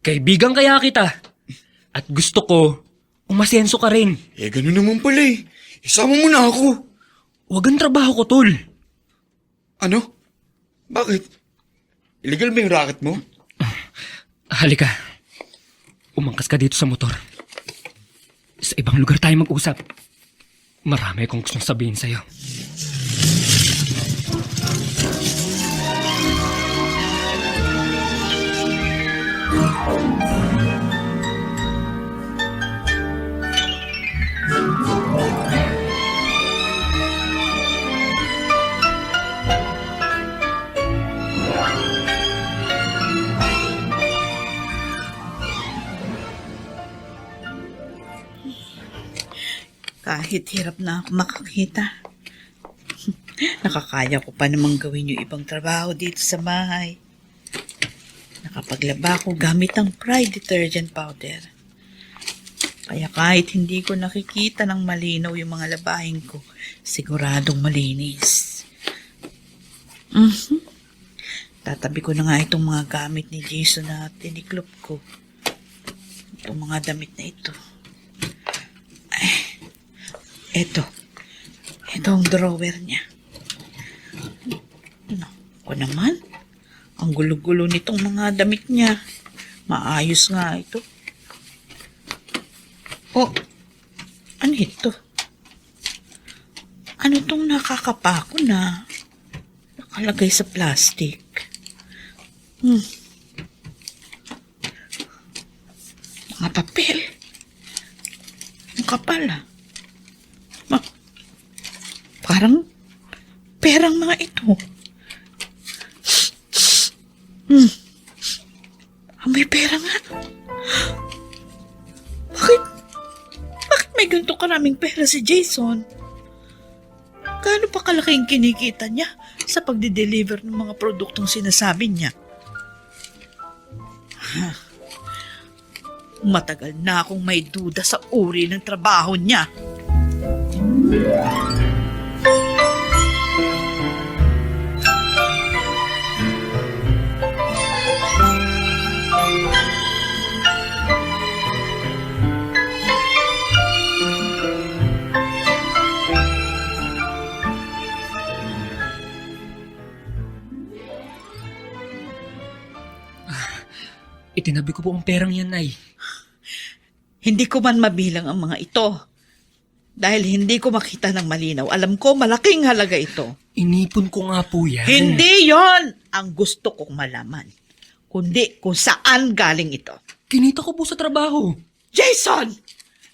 Kaibigan kaya kita. At gusto ko, umasenso ka rin. Eh, ganun naman pala eh. Isama mo na ako. Huwag ang trabaho ko, tol. Ano? Bakit? Illegal ba yung racket mo? Halika. Umangkas ka dito sa motor. Sa ibang lugar tayo mag-usap. Marami akong gustong sabihin sa'yo. Kahit hirap na ako makakita, nakakaya ko pa namang gawin yung ibang trabaho dito sa bahay. Nakapaglaba ko gamit ang Pride detergent powder. Kaya kahit hindi ko nakikita ng malinaw yung mga labahin ko, siguradong malinis. Tatabi ko na nga itong mga gamit ni Jason na tiniklop ko. Itong mga damit na ito. Ito ang drawer niya. Naku naman, ang gulo-gulo nitong mga damit niya. Maayos nga ito. Oh, ano ito? Ano tong nakakapako na nakalagay sa plastic? Mga papel. Ang kapal ah. Parang perang mga ito. May pera nga. Bakit may ganito karaming pera si Jason? Gaano pa kalaki yung kinikita niya sa pagde-deliver ng mga produktong sinasabi niya? Matagal na akong may duda sa uri ng trabaho niya. Itinabi ko po ang perang yan, Nay. Hindi ko man mabilang ang mga ito. Dahil hindi ko makita ng malinaw. Alam ko, malaking halaga ito. Inipon ko nga po yan. Hindi yon ang gusto kong malaman. Kundi kung saan galing ito. Kinita ko po sa trabaho. Jason!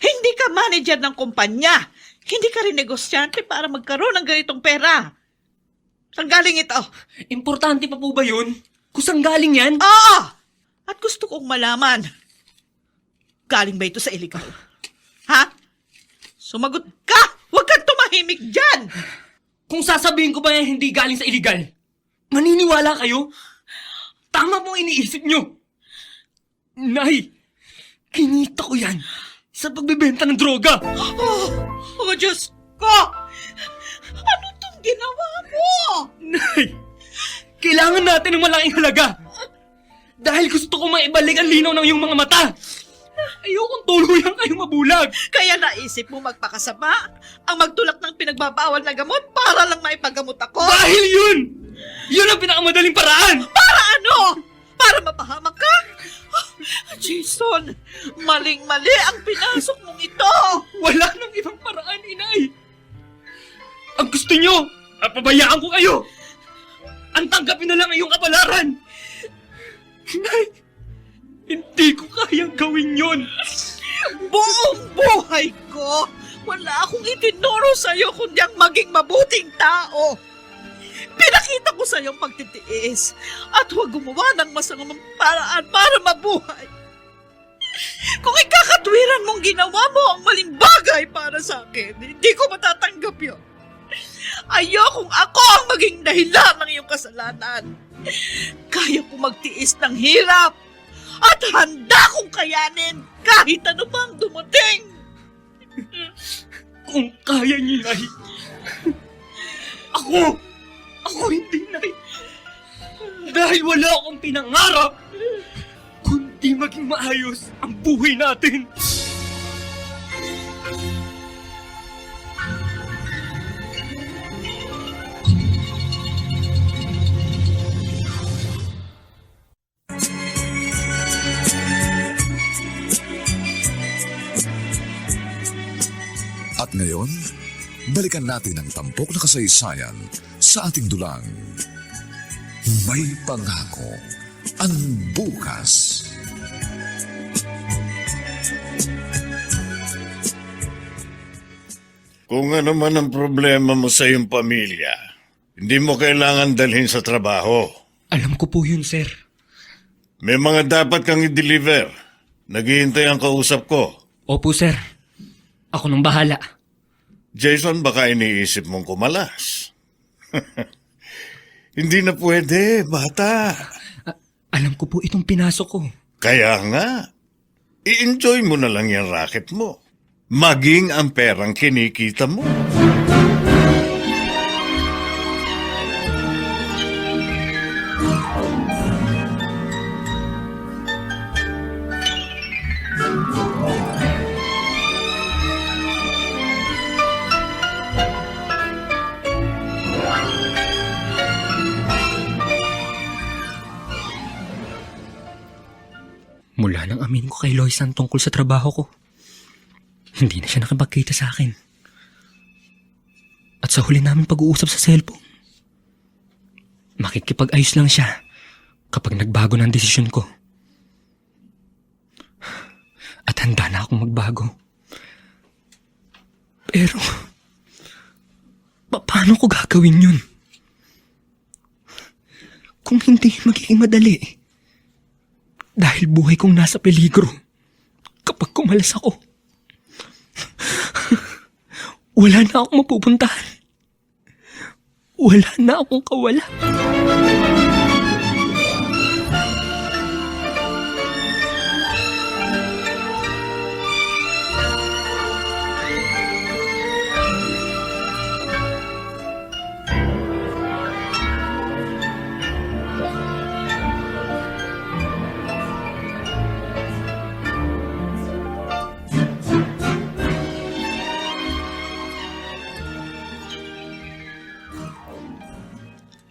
Hindi ka manager ng kumpanya. Hindi ka rin negosyante para magkaroon ng ganitong pera. Saan galing ito? Importante pa po ba yun? Kung saan galing yan? Oo! At gusto kong malaman. Galing ba ito sa illegal? Ha? Sumagot ka! Huwag kang tumahimik dyan! Kung sasabihin ko ba yan hindi galing sa illegal, maniniwala kayo? Tama po iniisip nyo. Nay, kinita ko yan sa pagbebenta ng droga. Oh, Diyos ko! Ano tong ginawa mo? Nay, kailangan natin ng malaking halaga. Dahil gusto ko maibalik ang linaw ng iyong mga mata. Ayokong tuluyang kayong mabulag. Kaya naisip mo magpakasama ang magtulak ng pinagbabawal na gamot para lang maipagamot ako? Dahil yun! Yun ang pinakamadaling paraan! Para ano? Para mapahamak ka? Jason, maling-mali ang pinasok mong ito. Wala nang ibang paraan, inay. Ang gusto nyo, pabayaan ko kayo. Ang tanggapin na lang ang iyong kapalaran. Inay, hindi ko kayang gawin yun. Buong buhay ko, wala akong itinuro sa'yo kundi ang maging mabuting tao. Pinakita ko sa'yo ang pagtitiis at huwag gumawa ng masamang paraan para mabuhay. Kung ikakatwiran mong ginawa mo ang maling bagay para sa akin, hindi ko matatanggap yun. Ayokong ako ang maging dahilan ng iyong kasalanan. Kaya ko magtiis ng hirap at handa kong kayanin kahit ano pang dumating. Kung kaya niyo, Nay. Ako hindi, Nay. Dahil wala akong pinangarap, kundi maging maayos ang buhay natin. ngayon, balikan natin ang tampok na kasaysayan sa ating dulang. May pangako ang bukas. Kung ano man ang problema mo sa iyong pamilya, hindi mo kailangan dalhin sa trabaho. Alam ko po yun, sir. May mga dapat kang i-deliver. Naghihintay ang kausap ko. Opo, sir. Ako nang bahala. Jason, baka iniisip mong kumalas. Hindi na pwede, bata. Alam ko po itong pinasok ko. Kaya nga, i-enjoy mo na lang yung racket mo. Maging ang perang kinikita mo. Mula nang amin ko kay Loisan tungkol sa trabaho ko, hindi na siya nakapagkita sa akin. At sa huli namin pag-uusap sa cellphone, makikipag-ayos lang siya kapag nagbago ng desisyon ko. At handa na akong magbago. Pero, paano ko gagawin yun? Kung hindi magiging madali, dahil buhay kong nasa peligro kapag kumalas ako. Wala na akong mapupuntahan. Wala na akong kawala.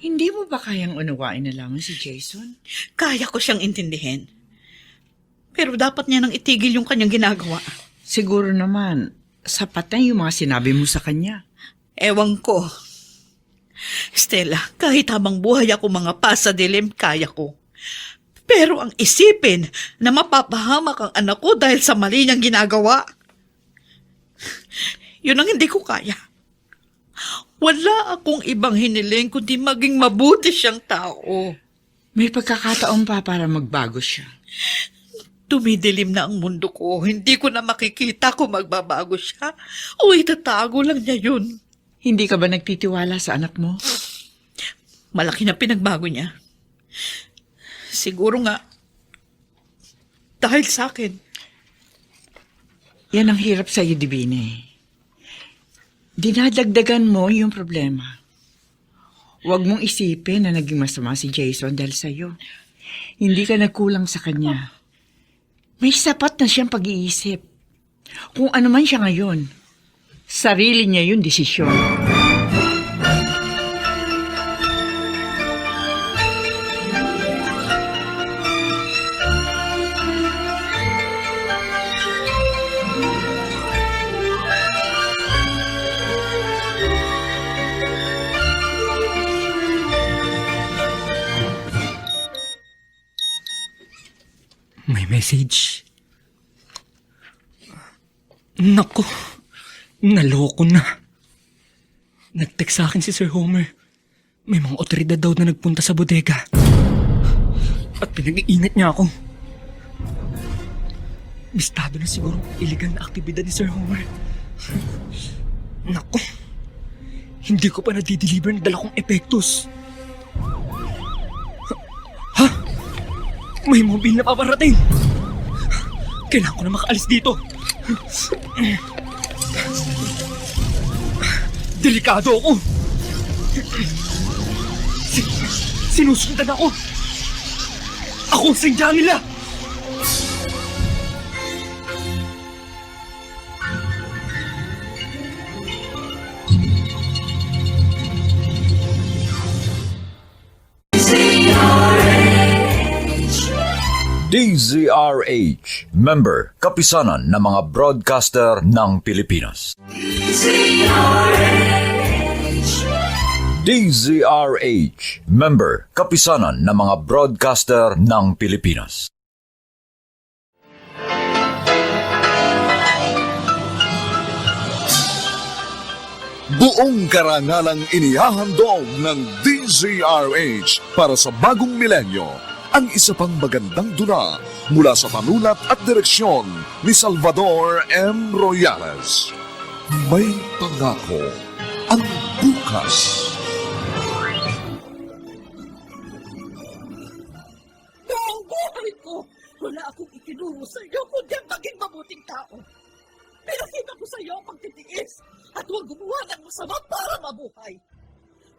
Hindi mo ba kayang unawain na lamang si Jason? Kaya ko siyang intindihin. Pero dapat niya nang itigil yung kanyang ginagawa. Siguro naman, sapat na yung mga sinabi mo sa kanya. Ewan ko. Stella, kahit habang buhay ako mga pasadilim, kaya ko. Pero ang isipin na mapapahamak ang anak ko dahil sa mali niyang ginagawa, yun ang hindi ko kaya. Wala akong ibang hiniling kundi maging mabuti siyang tao. May pagkakataon pa para magbago siya. Tumidilim na ang mundo ko. Hindi ko na makikita kung magbabago siya o itatago lang niya yun. Hindi ka ba nagtitiwala sa anak mo? Malaki na pinagbago niya. Siguro nga, dahil sa akin. Yan ang hirap sa'yo, Divine. Dinadagdagan mo yung problema. Huwag mong isipin na naging masama si Jason dahil sa'yo. Hindi ka nagkulang sa kanya. May sapat na siyang pag-iisip. Kung ano man siya ngayon, sarili niya yung desisyon. May message. Nako, naloko na. Nag-text sa akin si Sir Homer. May mga otoridad daw na nagpunta sa bodega. At pinag-iingat niya ako. Bistado na siguro ang iligal na aktibidad ni Sir Homer. Nako, hindi ko pa nadideliver ng dala kong epektos. Ha? May mobile na paparating. Kailangan ko na makaalis dito. Delikado ako. Sinusundan ako. Ako ang sindya nila. DZRH, member, kapisanan ng mga broadcaster ng Pilipinas. DZRH, member, kapisanan ng mga broadcaster ng Pilipinas. Buong karangalang inihahandog ng DZRH para sa bagong milenyo ang isa pang magandang dula mula sa panulat at direksyon ni Salvador M. Royales. May pangako ang bukas. Buong buhay ko, wala akong itinuro sa iyo kundi ang maging mabuting tao. Pinakita ko sa iyo ang pagtitiis at huwag gumawa ng masama para mabuhay.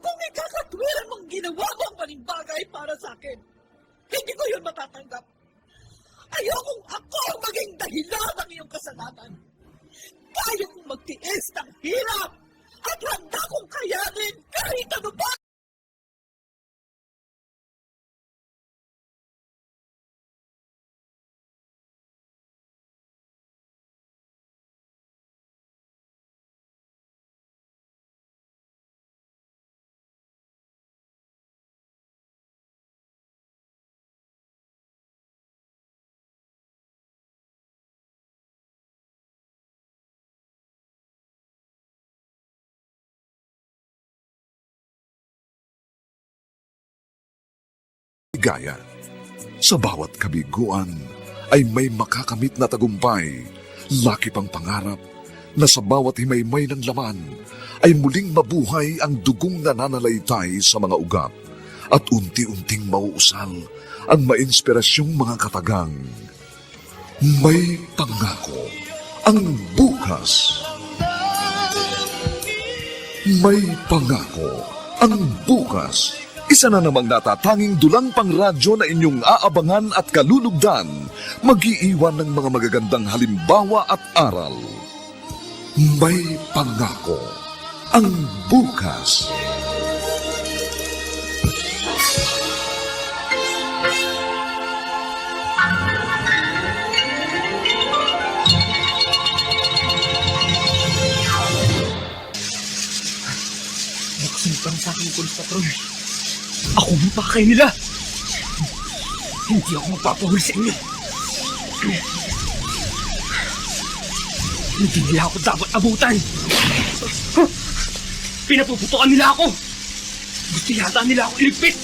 Kung ikakatwiran mong ginawa mo ang maling bagay para sa akin, hindi ko yun matatanggap. Ayokong ako ang maging dahilan ng iyong kasalanan. Kaya kong magtiis ng hirap at handa kong kayanin kahit ano ba. Gaya, sa bawat kabiguan ay may makakamit na tagumpay, laki pang pangarap na sa bawat himaymay ng laman ay muling mabuhay ang dugong nananalaytay sa mga ugat at unti-unting mauusal ang mainspirasyong mga katagang. May pangako ang bukas. May pangako ang bukas. Isa na namang natatanging dulang pangradyo na inyong aabangan at kalulugdan, mag-iiwan ng mga magagandang halimbawa at aral. May pangako ang bukas. Nagsimpang sa akin, Cool Patron. Ako ang pakay nila. Hindi ako magpapahuli sa inyo. Hindi nila ako dapat abutan. Pinapuputokan nila ako. Gusto yata nila ako iligpit.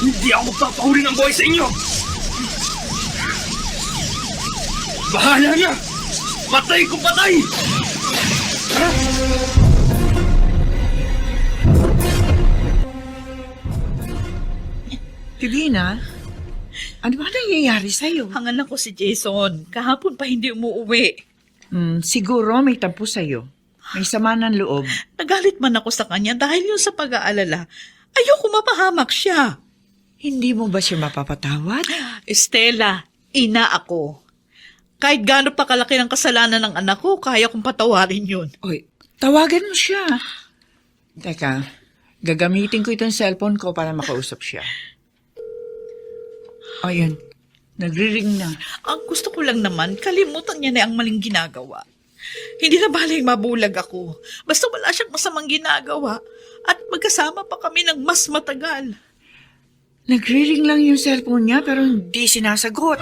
Hindi ako magpapahuli ng buhay sa inyo. Bahala na. Patay kung patay. Divina, ano ba nangyayari sa'yo? Ang anak ko si Jason. Kahapon pa hindi umuwi. Siguro may tampo sa'yo. May sama ng loob. Nagalit man ako sa kanya dahil yun sa pag-aalala. Ayoko mapahamak siya. Hindi mo ba siya mapapatawad? Estela, ina ako. Kahit gaano pa kalaki ng kasalanan ng anak ko, kaya kong patawarin yun. Oy, tawagan mo siya. Teka, gagamitin ko itong cellphone ko para makausap siya. Ayan, nagri-ring na. Ang gusto ko lang naman, kalimutan niya na ang maling ginagawa. Hindi na baling mabulag ako. Basta wala siyang masamang ginagawa at magkasama pa kami ng mas matagal. Nagri-ring lang yung cellphone niya pero hindi sinasagot.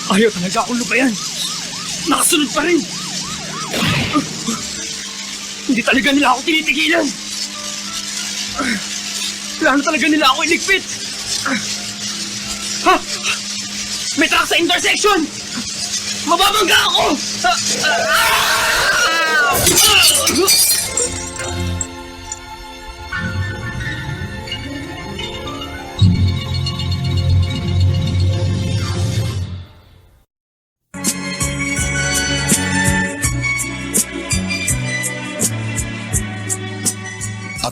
Ayaw talaga akong lupayan. Nakasunod pa rin. Hindi talaga nila ako tinitigilan. Plano talaga nila ako iligpit. Ha? May truck sa intersection! Mababangga ako!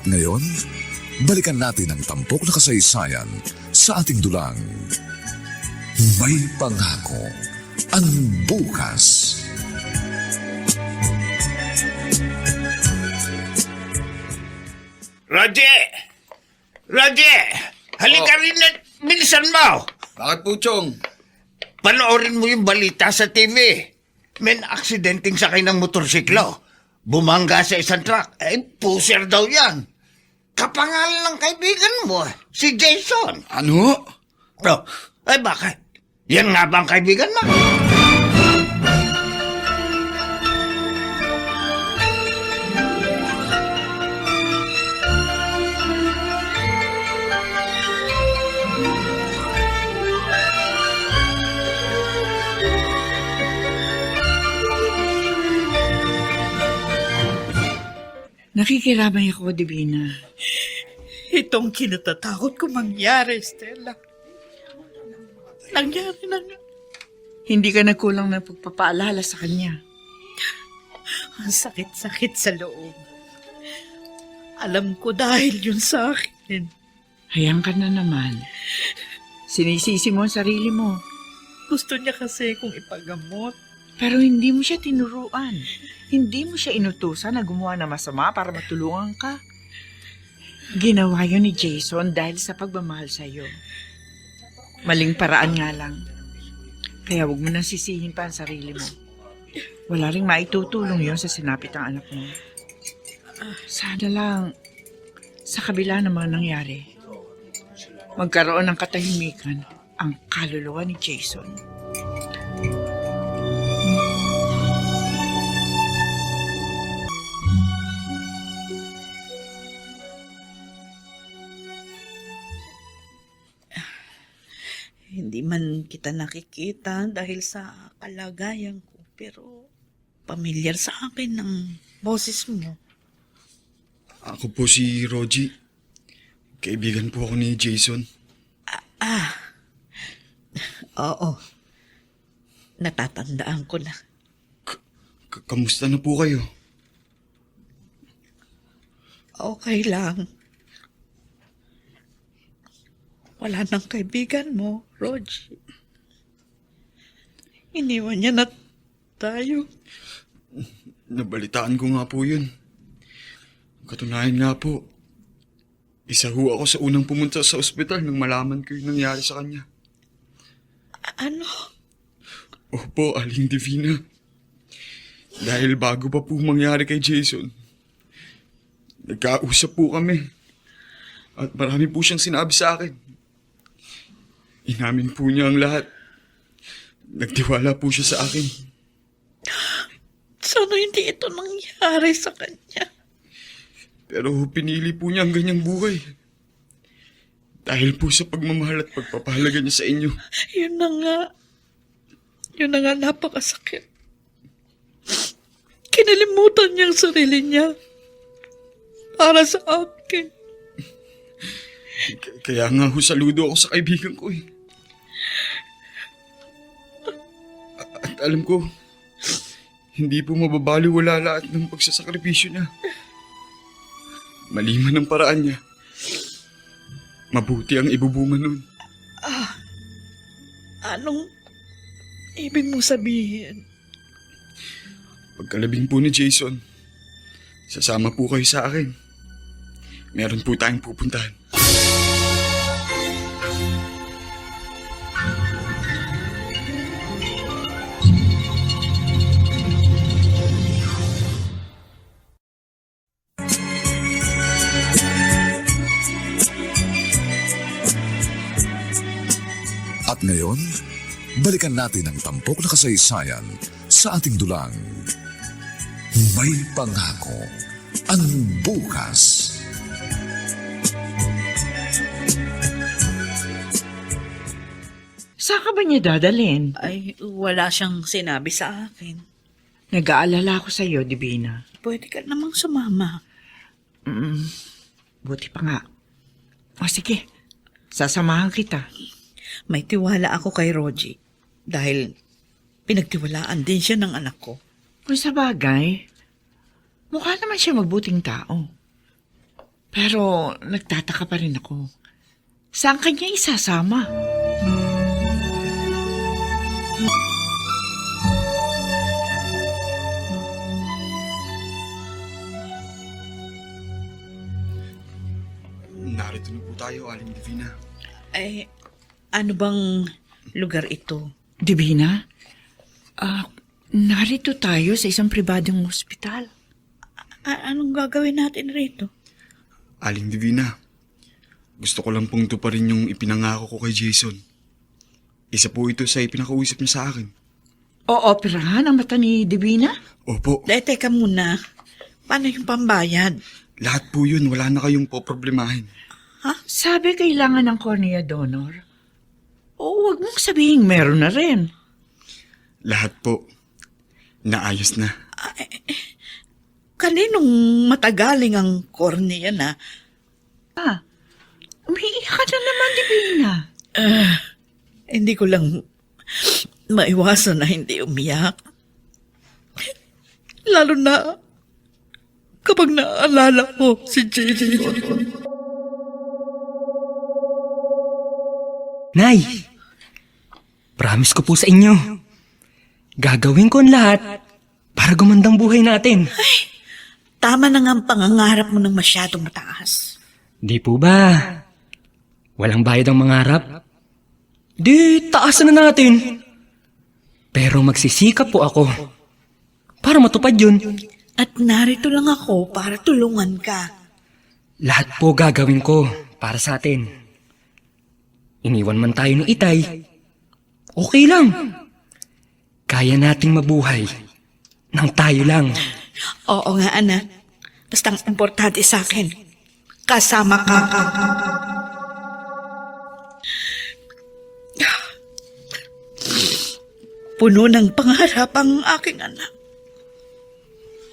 ngayon, balikan natin ang tampok na kasaysayan sa ating dulang. May pangako ang bukas. Roger! Roger! Halika rin at bilisan mo! Bakit po, Chong? Panoorin mo yung balita sa TV. May aksidenteng sakay ng motorsiklo. Bumangga sa isang truck. Puser daw yan. Kapangalan ng kaibigan mo, si Jason. Ano? Oh, bakit? Yan nga ba ang kaibigan mo? Nakikiramay ako, Divina. Itong kinatatakot ko mangyari, Stella. Nangyari na nga. Hindi ka nagkulang ng pagpapaalala sa kanya. Ang sakit-sakit sa loob. Alam ko dahil yun sa akin. Hayaan ka na naman. Sinisisi mo ang sarili mo. Gusto niya kasi kung ipagamot. Pero hindi mo siya tinuruan. Hindi mo siya inutusan na gumawa ng masama para matulungan ka. Ginawa yun ni Jason dahil sa pagmamahal sa'yo. Maling paraan nga lang. Kaya huwag mo nang sisihin pa ang sarili mo. Wala ring maitutulong yun sa sinapit ng anak mo. Sana lang, sa kabila ng mga nangyari, magkaroon ng katahimikan ang kaluluwa ni Jason. Hindi man kita nakikita dahil sa kalagayan ko, pero pamilyar sa akin ang boses mo. Ako po si Rogie. Kaibigan po ako ni Jason. Oo. Natatandaan ko na. Kamusta na po kayo? Okay lang. Wala nang kaibigan mo, Rogie. Iniwan niya na tayo. Nabalitaan ko nga po yun. Katunayan nga po, isa ho ako sa unang pumunta sa ospital nang malaman ko yung nangyari sa kanya. Ano? Opo, Aling Divina. Dahil bago pa po mangyari kay Jason, nagkausap po kami. At marami po siyang sinabi sa akin. Inamin po niya ang lahat. Nagtiwala po siya sa akin. Sana hindi ito nangyari sa kanya. Pero pinili po niya ang ganyang buhay. Dahil po sa pagmamahal at pagpapahalaga niya sa inyo. Yun na nga. Yun na nga, napakasakit. Kinalimutan niya ang sarili niya. Para sa akin. Kaya nga ho saludo ako sa kaibigan ko eh. At alam ko, hindi po mababaliwala lahat ng pagsasakripisyo niya. Mali man ang paraan niya. Mabuti ang ibubunga nun. Anong ibig mo sabihin? Pagkalabing po ni Jason, sasama po kayo sa akin. Meron po tayong pupuntahan. At ngayon, balikan natin ang tampok na kasaysayan sa ating dulang. May pangako ang bukas. Saan ka ba niya dadalhin? Ay, wala siyang sinabi sa akin. Nag-aalala ako sa iyo, Divina. Pwede ka namang sumama. Buti pa nga. O sige, sasamahan kita. May tiwala ako kay Rogie. Dahil pinagtiwalaan din siya ng anak ko. Kung sa bagay, mukha naman siya magbuting tao. Pero nagtataka pa rin ako. Saan kanya isasama? Narito na po tayo, Aling Divina. Ay, ano bang lugar ito? Divina, narito tayo sa isang pribadong ospital. Anong gagawin natin rito? Aling Divina, gusto ko lang pong tuparin yung ipinangako ko kay Jason. Isa po ito sa ipinakausap niya sa akin. Ooperahan ang mata ni Divina? Opo, Teka muna. Paano yung pambayad? lahat po yun. Wala na kayong poproblemahin. Sabi kailangan ng cornea donor. O wag mong sabihin meron na rin. Lahat po. Naayos na. Kaninong matagaling ang cornea na? Umiiyak ka na naman, Divina. Hindi ko lang maiwasan na hindi umiyak. Lalo na kapag naaalala ko si JJ. Nay, promise ko po sa inyo. Gagawin ko ang lahat para gumandang buhay natin. Tama na nga ang pangangarap mo ng masyadong mataas. Di po ba? Walang bayad ang mangarap? Di, taasan na natin. Pero magsisikap po ako para matupad yun. At narito lang ako para tulungan ka. Lahat po gagawin ko para sa atin. Iniwan man tayo ni Itay, okay lang. Kaya nating mabuhay nang tayo lang. Oo nga, anak. Basta ang importante sa akin, kasama ka. Puno ng pangarap ang aking anak.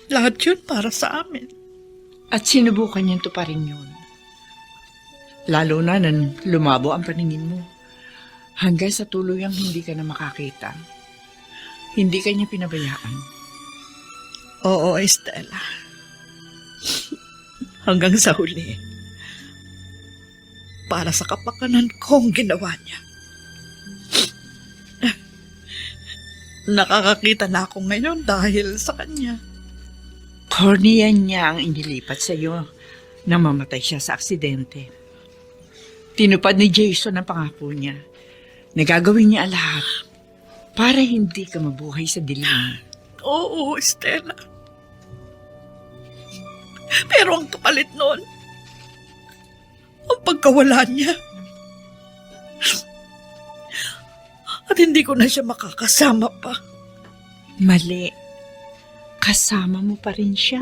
Lahat yun para sa amin. At sinubukan niyang tuparin yun. Lalo na nang lumabo ang paningin mo. Hanggang sa tuluyang hindi ka na makakita. Hindi ka niya pinabayaan. Oo, Estela. Hanggang sa huli. Para sa kapakanan kong ginawa niya. Nakakakita na ako ngayon dahil sa kanya. Cornea niya ang inilipat sa iyo nang mamatay siya sa aksidente. Tinupad ni Jason ang pangako niya. Nagagawin niya ang lahat para hindi ka mabuhay sa dilim. Oo, Estela. Pero ang kapalit noon, ang pagkawala niya. At hindi ko na siya makakasama pa. Mali. Kasama mo pa rin siya.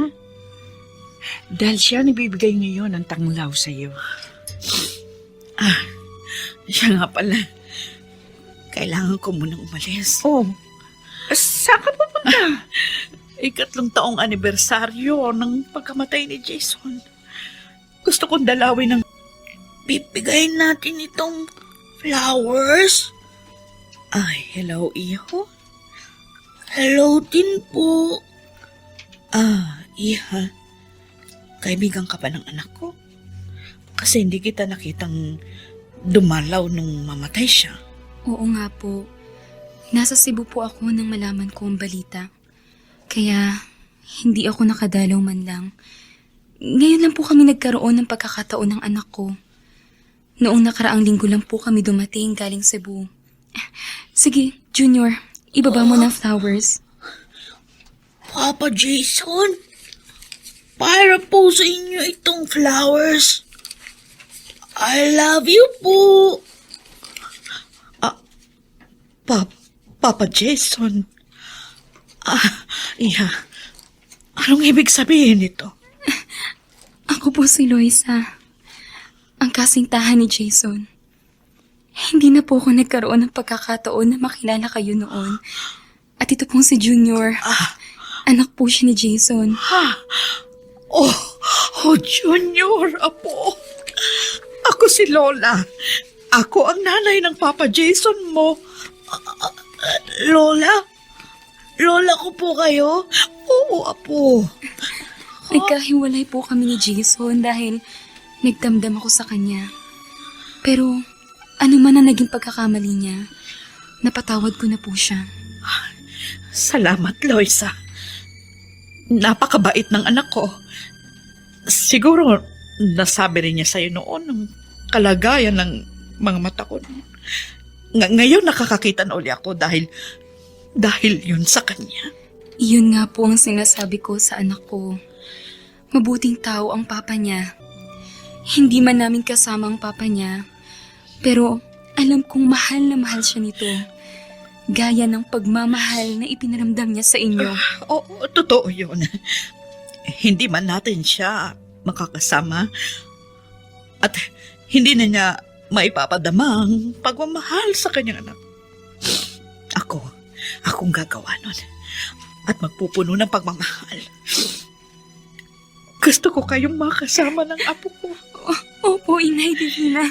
Dahil siya nagbibigay ngayon ng tanglaw sa iyo. Siya nga pala. Kailangan ko munang umalis. Oh, saan ka pupunta? 3 taong anibersaryo ng pagkamatay ni Jason. Gusto kong dalawin ng bibigayin natin itong flowers. Ay, hello, Iho. Hello din po. Iha. Kaibigan ka pa ng anak ko? Kasi hindi kita nakitang dumalaw nung mamatay siya. Oo nga po. Nasa Cebu po ako nang malaman ko ang balita. Kaya hindi ako nakadalaw man lang. Ngayon lang po kami nagkaroon ng pagkakataon ng anak ko. Noong nakaraang linggo lang po kami dumating galing Cebu. Sige, Junior, ibaba mo ng flowers. Papa Jason, para po sa inyo itong flowers. I love you po. Papa Jason. Iha. Anong ibig sabihin nito? Ako po si Loisa, ang kasintahan ni Jason. Hindi na po ako nagkaroon ng pagkakataon na makilala kayo noon. At ito pong si Junior. Anak po siya ni Jason. Oh, Junior, apo. Ako si Lola. Ako ang nanay ng Papa Jason mo. Lola? Lola ko po kayo? Oo, apo. Nagkahiwalay po kami ni Jason dahil Nagdamdam ako sa kanya. Pero ano man ang naging pagkakamali niya, napatawad ko na po siya. Salamat, Loisa. Napakabait ng anak ko. Siguro, nasabi rin niya sa'yo noon ang kalagayan ng mga mata ko. Ngayon nakakakita na uli ako dahil yun sa kanya. Iyon nga po ang sinasabi ko sa anak ko. Mabuting tao ang papa niya. Hindi man namin kasama ang papa niya, pero alam kong mahal na mahal siya nito. Gaya ng pagmamahal na ipinaramdam niya sa inyo. Oo, totoo yun. Hindi man natin siya makakasama at hindi na niya maipapadama ang pagmamahal sa kanyang anak. Akong gagawa nun at magpupuno ng pagmamahal. Gusto ko kayong makasama ng apo ko. Opo, Inay Divina.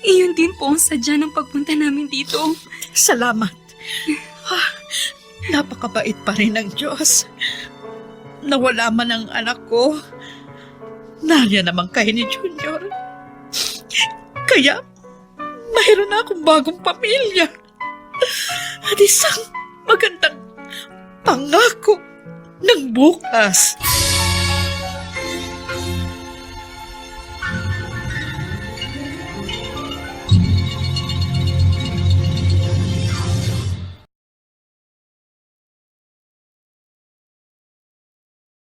Iyon din po ang sadya ng pagpunta namin dito. Salamat. Napakabait pa rin ng Diyos. Nawala man ang anak ko, nariyan naman kayo ni Junior. Kaya, mayroon na akong bagong pamilya. At isang magandang pangako ng bukas.